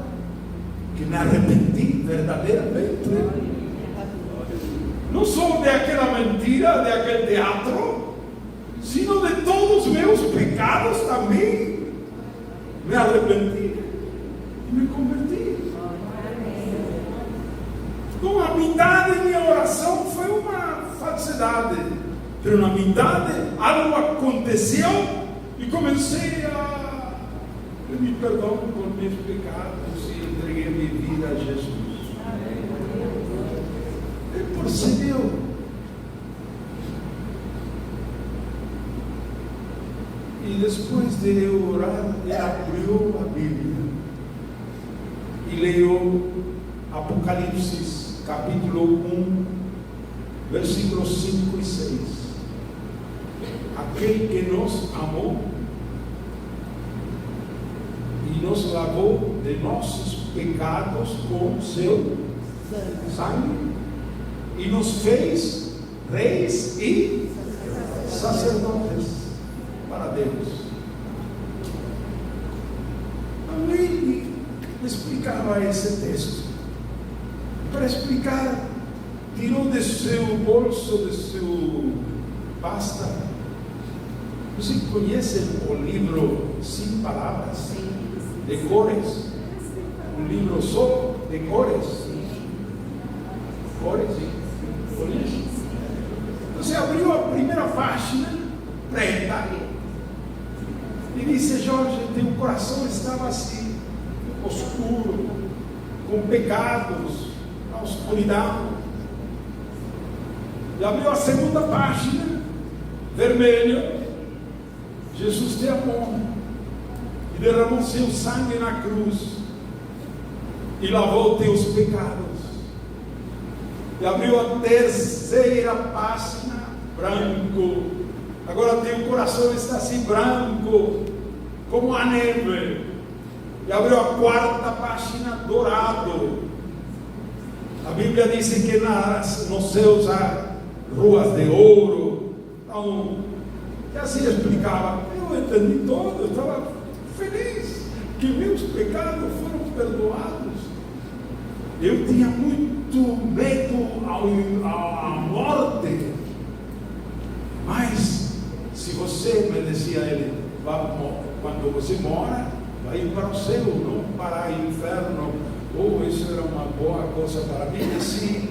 que me arrependi verdadeiramente. Não só daquela mentira, daquele teatro, sino de todos os meus pecados também. Me arrependi e me converti. Com a metade minha oração foi uma falsidade, mas na metade algo aconteceu e comecei a pedir perdão por meus pecados e entreguei minha vida a Jesus. Ele percebeu. E depois de eu orar, ele abriu a Bíblia e leu Apocalipse, capítulo 1, versículos 5 e 6. Aquele que nos amou e nos lavou de nossos pecados com seu sangue e nos fez reis e sacerdotes para Deus. Ele explicava esse texto. Para explicar, tirou de seu bolso, de seu pasta. Você conhece o livro 5 palavras? De cores? Um livro só de cores? Cores e cores. Você abriu a primeira página, preta, e disse: Jorge, teu coração estava assim, oscuro, com pecados, na escuridão. E abriu a segunda página, vermelha. Jesus te amou e derramou seu sangue na cruz e lavou teus pecados. E abriu a terceira página, branco. Agora teu coração está assim branco, como a neve. E abriu a quarta página, dourado. A Bíblia diz que nos céus há ruas de ouro. Então, e assim explicava. Eu entendi todo, eu estava feliz que meus pecados foram perdoados. Eu tinha muito medo à morte. Mas, se você, me dizia ele, quando você mora, vai ir para o céu, não para o inferno. Isso era uma boa coisa para mim, assim.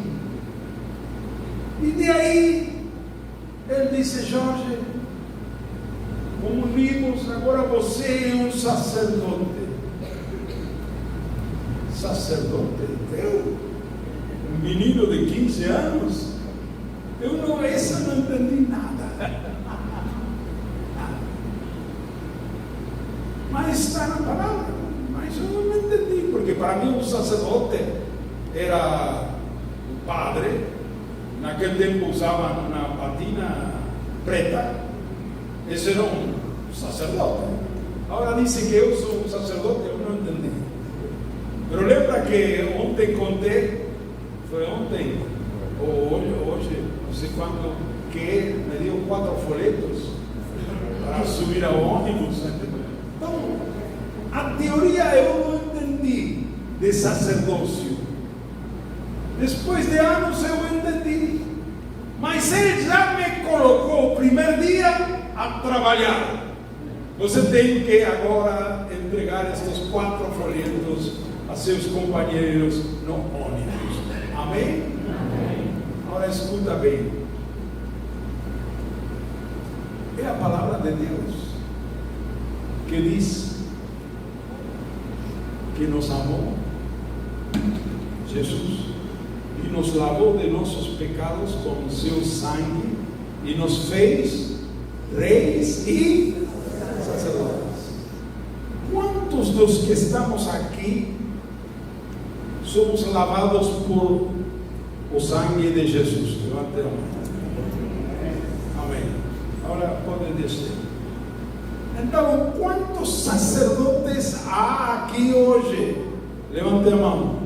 E de aí, ele disse: Jorge, como vimos, agora você é um sacerdote. Sacerdote? Eu? Um menino de 15 anos? Essa não entendi nada. Mas está na palavra. Mas eu não entendi, porque para mim o sacerdote era o padre. Naquele tempo usava uma batina preta. Esse era um sacerdote. Agora disse que eu sou um sacerdote, eu não entendi. Mas lembra que ontem contei, foi ontem, ou hoje, não sei quando, que me deu 4 folhetos para subir ao ônibus. Então, a teoria eu não entendi de sacerdócio. Depois de anos eu entendi. Mas ele já me colocou o primeiro dia a trabalhar. Você tem que agora entregar estes 4 folhetos a seus companheiros no ônibus. Amém? Amém. Agora escuta bem. É a palavra de Deus que diz que nos amou, Jesus, e nos lavou de nossos pecados com seu sangue e nos fez reis e sacerdotes. Quantos dos que estamos aqui somos lavados por o sangue de Jesus? Levante a mão. Amém. Agora podem descer. Então, quantos sacerdotes há aqui hoje? Levante a mão.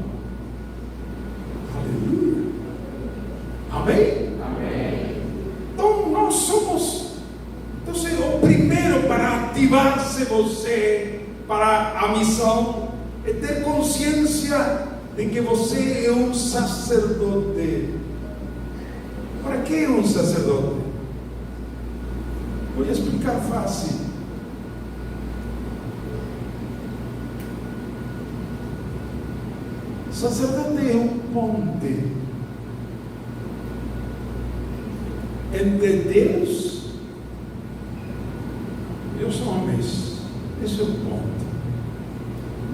Aleluia. Amém? Amém. Então, nós somos. Então, o primeiro para ativar-se você para a missão é ter consciência de que você é um sacerdote. Para que um sacerdote? Vou explicar fácil. Sacerdote é um ponte entre Deus e os homens. Esse é o ponte.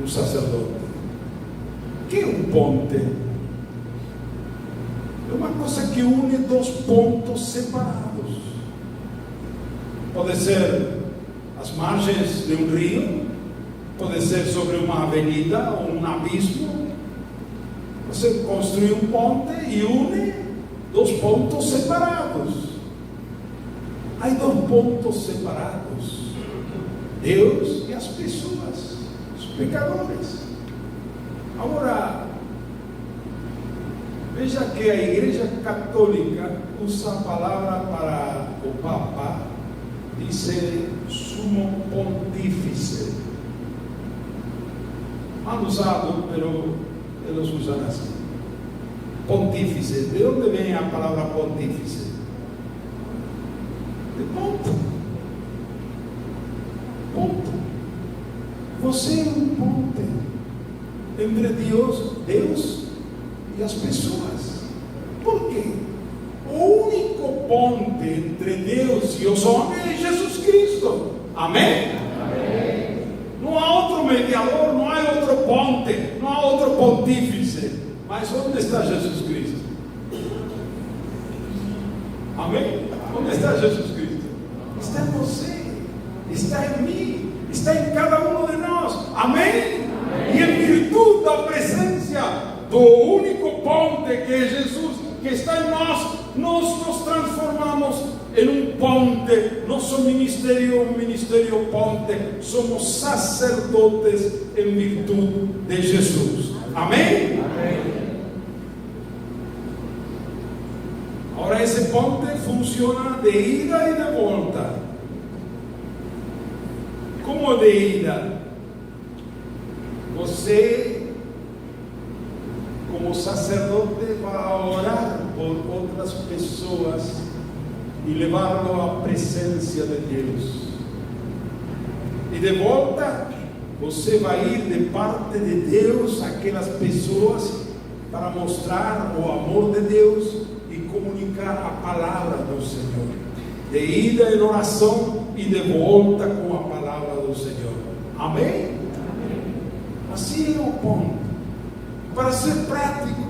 Um sacerdote. O que é um ponte? É uma coisa que une dois pontos separados. Pode ser as margens de um rio, pode ser sobre uma avenida ou um abismo. Você construi um ponte e une dois pontos separados. Há dois pontos separados: Deus e as pessoas, os pecadores. Agora, veja que a Igreja Católica usa a palavra para o Papa, diz sumo pontífice. Mal usado, pero eles usam assim. Pontífice. De onde vem a palavra pontífice? De ponto. Ponto. Você é um ponte entre Deus e as pessoas. Por quê? O único ponte entre Deus e os homens é Jesus Cristo. Amém? Amém. Não há outro mediador, não há outro ponte, não há outro pontífice. Mas onde está Jesus Cristo? Amém? Onde está Jesus Cristo? Está em você, está em mim, está em cada um de nós. Amém? E em virtude da presença do único ponte que é Jesus, que está em nós nos transformamos em um ponte. Nosso ministério é um ministério ponte. Somos sacerdotes em virtude de Jesus. Amém? Amém. Agora esse ponte funciona de ida e de volta. Como de ida? Você, como sacerdote, vai orar por outras pessoas e levá-lo à presença de Deus. E de volta, você vai ir de parte de Deus àquelas pessoas para mostrar o amor de Deus e comunicar a palavra do Senhor. De ida em oração e de volta com a palavra do Senhor. Amém? Assim é o ponto. Para ser prático,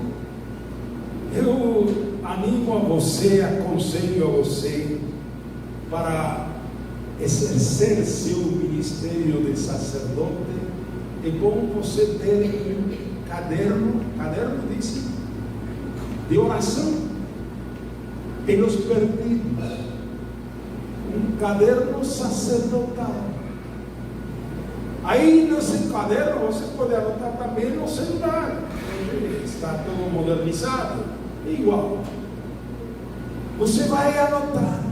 eu animo a você, aconselho a você, para exercer seu ministério de sacerdote, é bom você ter um caderno diz, de oração pelos perdidos, um caderno sacerdotal. Aí nesse caderno você pode anotar também no celular, está todo modernizado, igual. Você vai anotar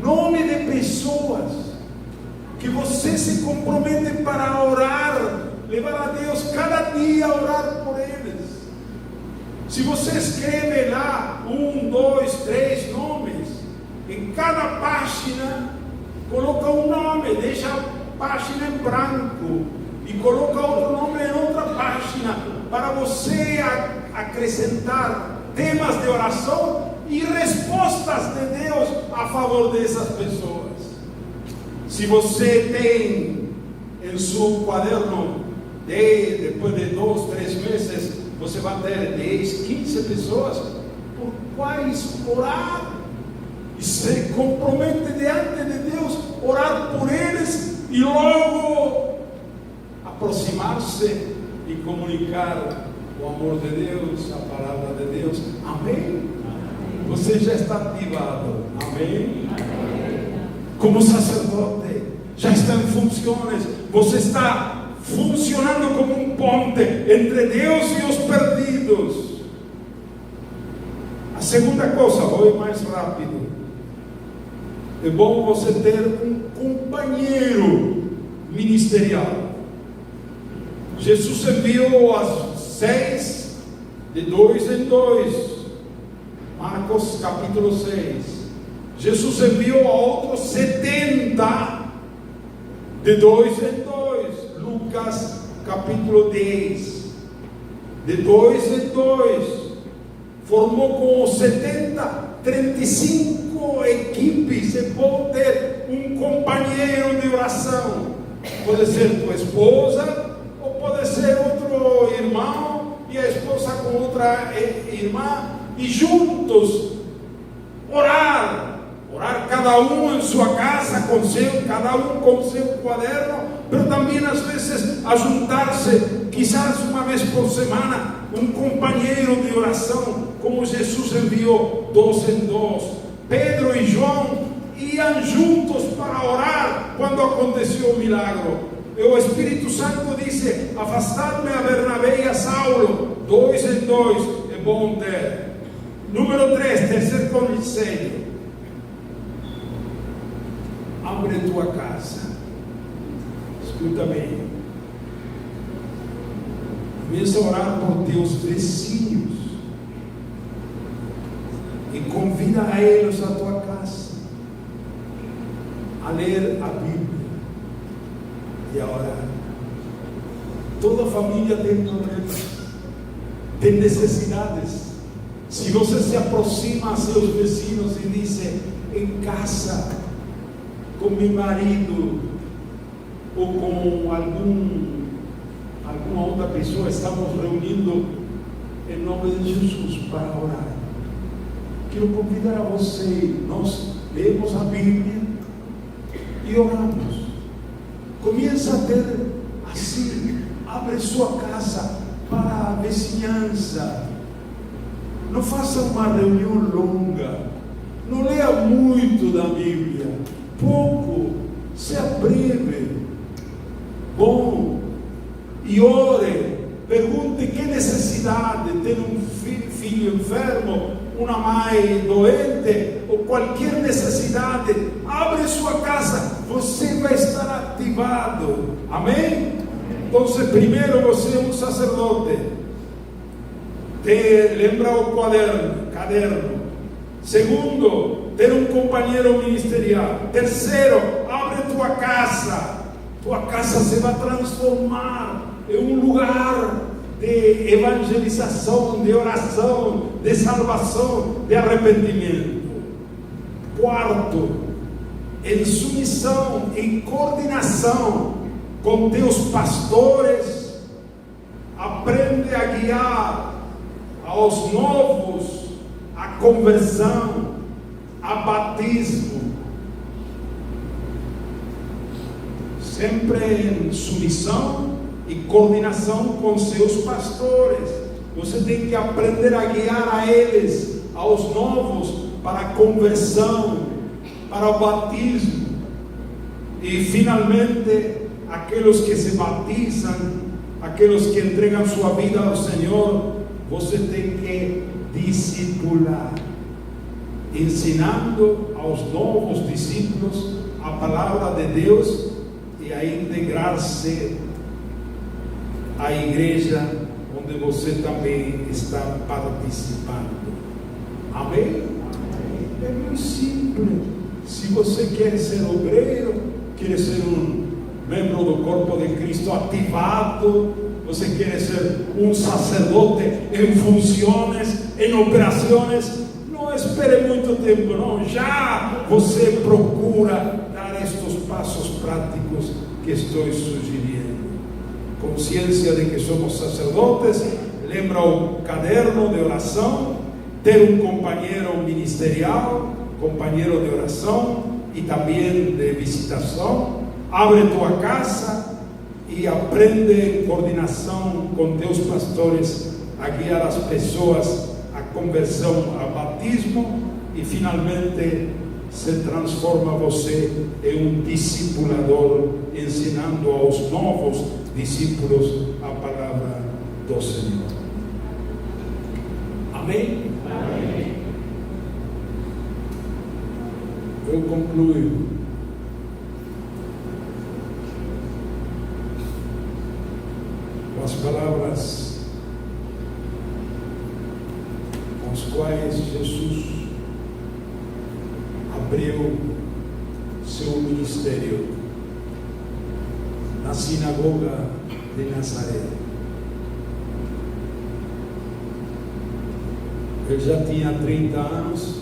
nome de pessoas que você se compromete para orar, levar a Deus cada dia a orar por eles. Se você escreve lá 1, 2, 3 nomes, em cada página coloca um nome, deixa a página em branco e coloca outro nome em outra página, para você acrescentar temas de oração e respostas de Deus a favor dessas pessoas. Se você tem em seu quaderno, depois de 2, 3 meses, você vai ter 10, 15 pessoas por quais orar e se compromete diante de Deus, orar por eles e logo aproximar-se e comunicar o amor de Deus, a palavra de Deus. Amém? Você já está ativado. Amém? Como sacerdote, já está em funções. Você está funcionando como um ponte entre Deus e os perdidos. A segunda coisa, vou ir mais rápido. É bom você ter um companheiro ministerial. Jesus enviou as 6 de 2 em 2. Marcos capítulo 6. Jesus enviou a outros 70 de 2 em 2. Lucas capítulo 10. De 2 em 2. Formou com os 70 35 equipes. Você pode ter um companheiro de oração. Pode ser tua esposa, ou pode ser outro irmão e a esposa com outra irmã, e juntos orar cada um em sua casa, cada um com seu quaderno, mas também às vezes ajuntar-se, quizás uma vez por semana, um companheiro de oração, como Jesus enviou 2 em 2. Pedro e João iam juntos para orar quando aconteceu o milagre. E o Espírito Santo disse: afastad-me a Bernabé e a Saulo. 2 em 2, é bom ter. Número 3, terceiro conselho: abre tua casa. Escuta bem. Começa a orar por teus vizinhos e convida a eles à tua casa a ler a Bíblia e a orar. Toda família tem problemas, tem necessidades. Se você se aproxima a seus vizinhos e diz: em casa, com meu marido ou com alguma outra pessoa, estamos reunindo em nome de Jesus para orar. Quero convidar a você. Nós lemos a Bíblia e oramos. Começa a ter assim, abre sua casa para a vizinhança. Não faça uma reunião longa, não leia muito da Bíblia, pouco, seja breve, bom, e ore, pergunte que necessidade, tem um filho enfermo, uma mãe doente, ou qualquer necessidade, abre sua casa, você vai estar ativado, amém? Então, primeiro você é um sacerdote, lembra o caderno. Segundo, ter um companheiro ministerial. Terceiro, abre tua casa se vai transformar em um lugar de evangelização, de oração, de salvação, de arrependimento. Quarto, em submissão, em coordenação com teus pastores, aprende a guiar aos novos a conversão, a batismo, sempre em submissão e coordenação com seus pastores. Você tem que aprender a guiar a eles, aos novos, para a conversão, para o batismo. E finalmente, aqueles que se batizam, aqueles que entregam sua vida ao Senhor, você tem que discipular, ensinando aos novos discípulos a palavra de Deus e a integrar-se à igreja onde você também está participando. Amém? É muito simples. Se você quer ser obreiro, quer ser um membro do corpo de Cristo ativado, você quer ser um sacerdote em funções, em operações, não espere muito tempo, não. Já você procura dar estes passos práticos que estou sugerindo. Consciência de que somos sacerdotes, lembra o caderno de oração, ter um companheiro ministerial, companheiro de oração e também de visitação. Abre tua casa e aprende em coordenação com teus pastores a guiar as pessoas à conversão, ao batismo, e finalmente se transforma você em um discipulador, ensinando aos novos discípulos a palavra do Senhor. Amém? Amém. Eu concluo. com os quais Jesus abriu seu ministério na sinagoga de Nazaré. Ele já tinha 30 anos,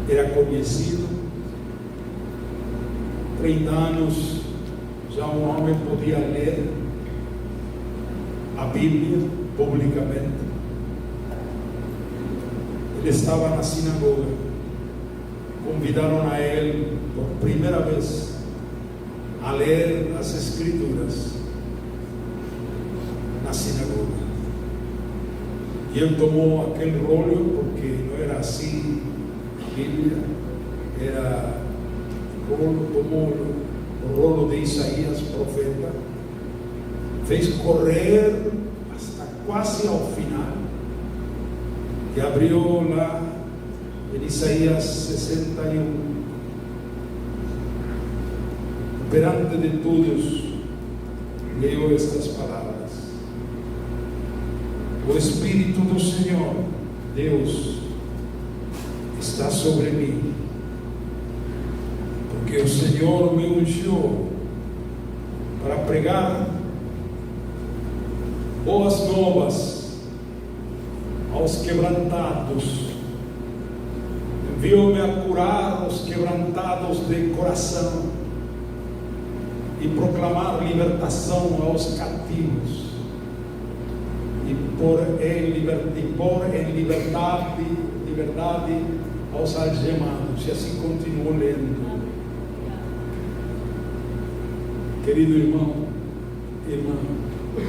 era conhecido, 30 anos, já um homem podia ler a Bíblia publicamente. Ele estava na sinagoga, convidaram a ele por primeira vez a ler as Escrituras na sinagoga. E ele tomou aquele rolo, porque não era assim a Bíblia, era rolo, tomou o rolo de Isaías, profeta, fez correr hasta quase ao final, e abriu lá em Isaías 61, perante de todos, leu estas palavras: o Espírito do Senhor, Deus, está sobre mim, porque o Senhor me ungiu para pregar boas novas aos quebrantados, enviou-me a curar os quebrantados de coração e proclamar libertação aos cativos e pôr em liberdade aos algemados. E assim continuou lendo. Querido irmão, irmã, eu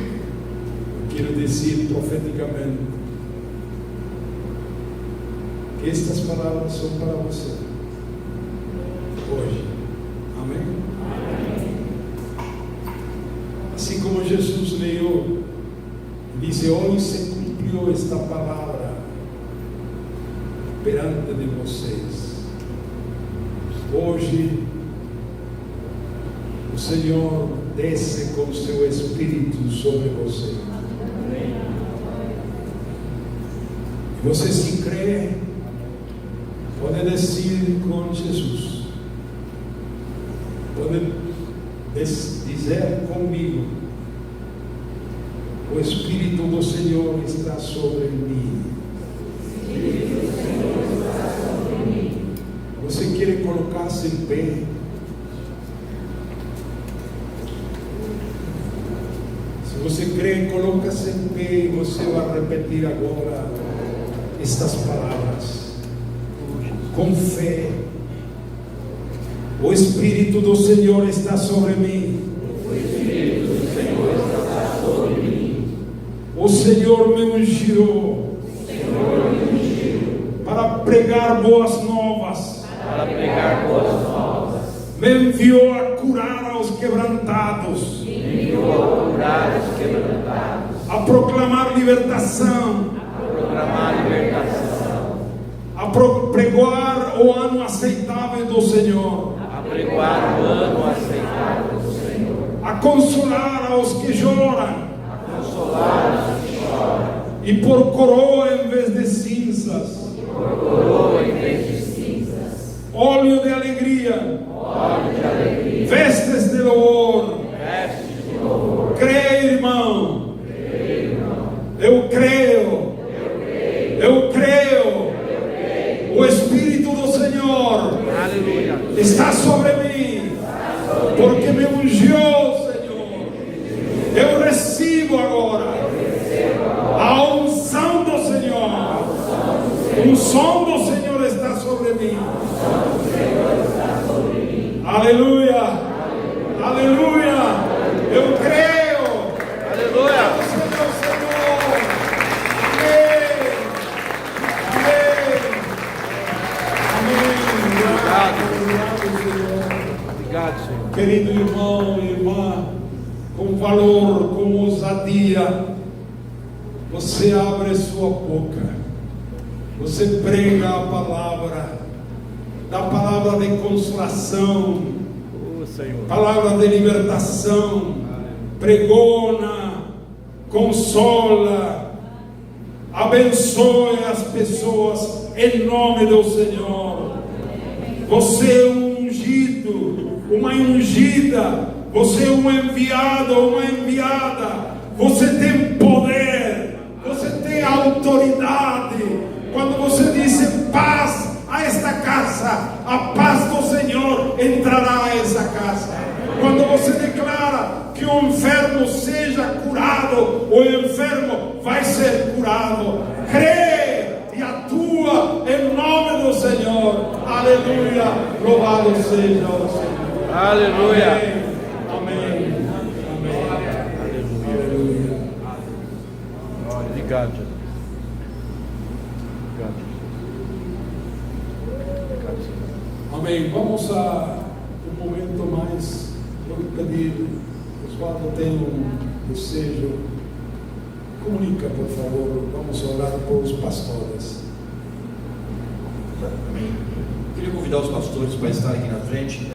quero dizer profeticamente que estas palavras são para você hoje. Amém? Assim como Jesus leu, disse: hoje se cumpriu esta palavra perante de vocês. Hoje o Senhor desce com seu Espírito sobre você. E você, se crê, pode descer com Jesus. Pode dizer comigo: o Espírito do Senhor está sobre mim. Você quer colocar-se em pé? Se você crê, coloca-se em pé e você vai repetir agora estas palavras com fé. O Espírito do Senhor está sobre mim. O Espírito do Senhor está sobre mim. O Senhor me ungiu para pregar boas novas. Para pregar boas novas. Me enviou a curar aos quebrantados. Me enviou a curar os quebrantados. A proclamar libertação. A proclamar libertação. A pregoar o ano aceitável do Senhor. A pregoar o ano aceitável do Senhor. A consolar aos que choram. A consolar os que choram. E por coroa em vez de cinzas. Por coroa em vez de cinzas. Óleo de alegria. Óleo de alegria. Vestes de louvor. Vestes de louvor. Creia, irmão. Creia, irmão. Eu creio. Eu creio. O Espírito do Senhor, aleluia, está sobre mim, porque me ungiu, Senhor. Eu recebo agora a unção do Senhor. A unção do Senhor está sobre mim. Aleluia, aleluia. Eu creio. Aleluia. Obrigado, Senhor. Querido irmão e irmã, com valor, com ousadia, você abre sua boca, você prega a palavra, dá palavra de consolação, palavra de libertação, pregona, consola, Abençoe as pessoas em nome do Senhor. Você é um ungido, uma ungida. Você é um enviado, uma enviada. Você tem poder. Você tem autoridade. Quando você diz paz a esta casa, a paz do Senhor entrará a essa casa. Quando você declara que o enfermo seja curado, o enfermo vai ser curado. Crê e atua em nome do Senhor. Aleluia. Louvado seja o Senhor. Aleluia. Amém. Amém. Aleluia. Obrigado, Jesus. Obrigado, Jesus. Amém. Vamos a um momento mais. Eu vou pedir, Oswaldo tem um desejo. Comunica, por favor. Vamos orar por os pastores. Amém. Queria convidar os pastores para estarem aqui na frente.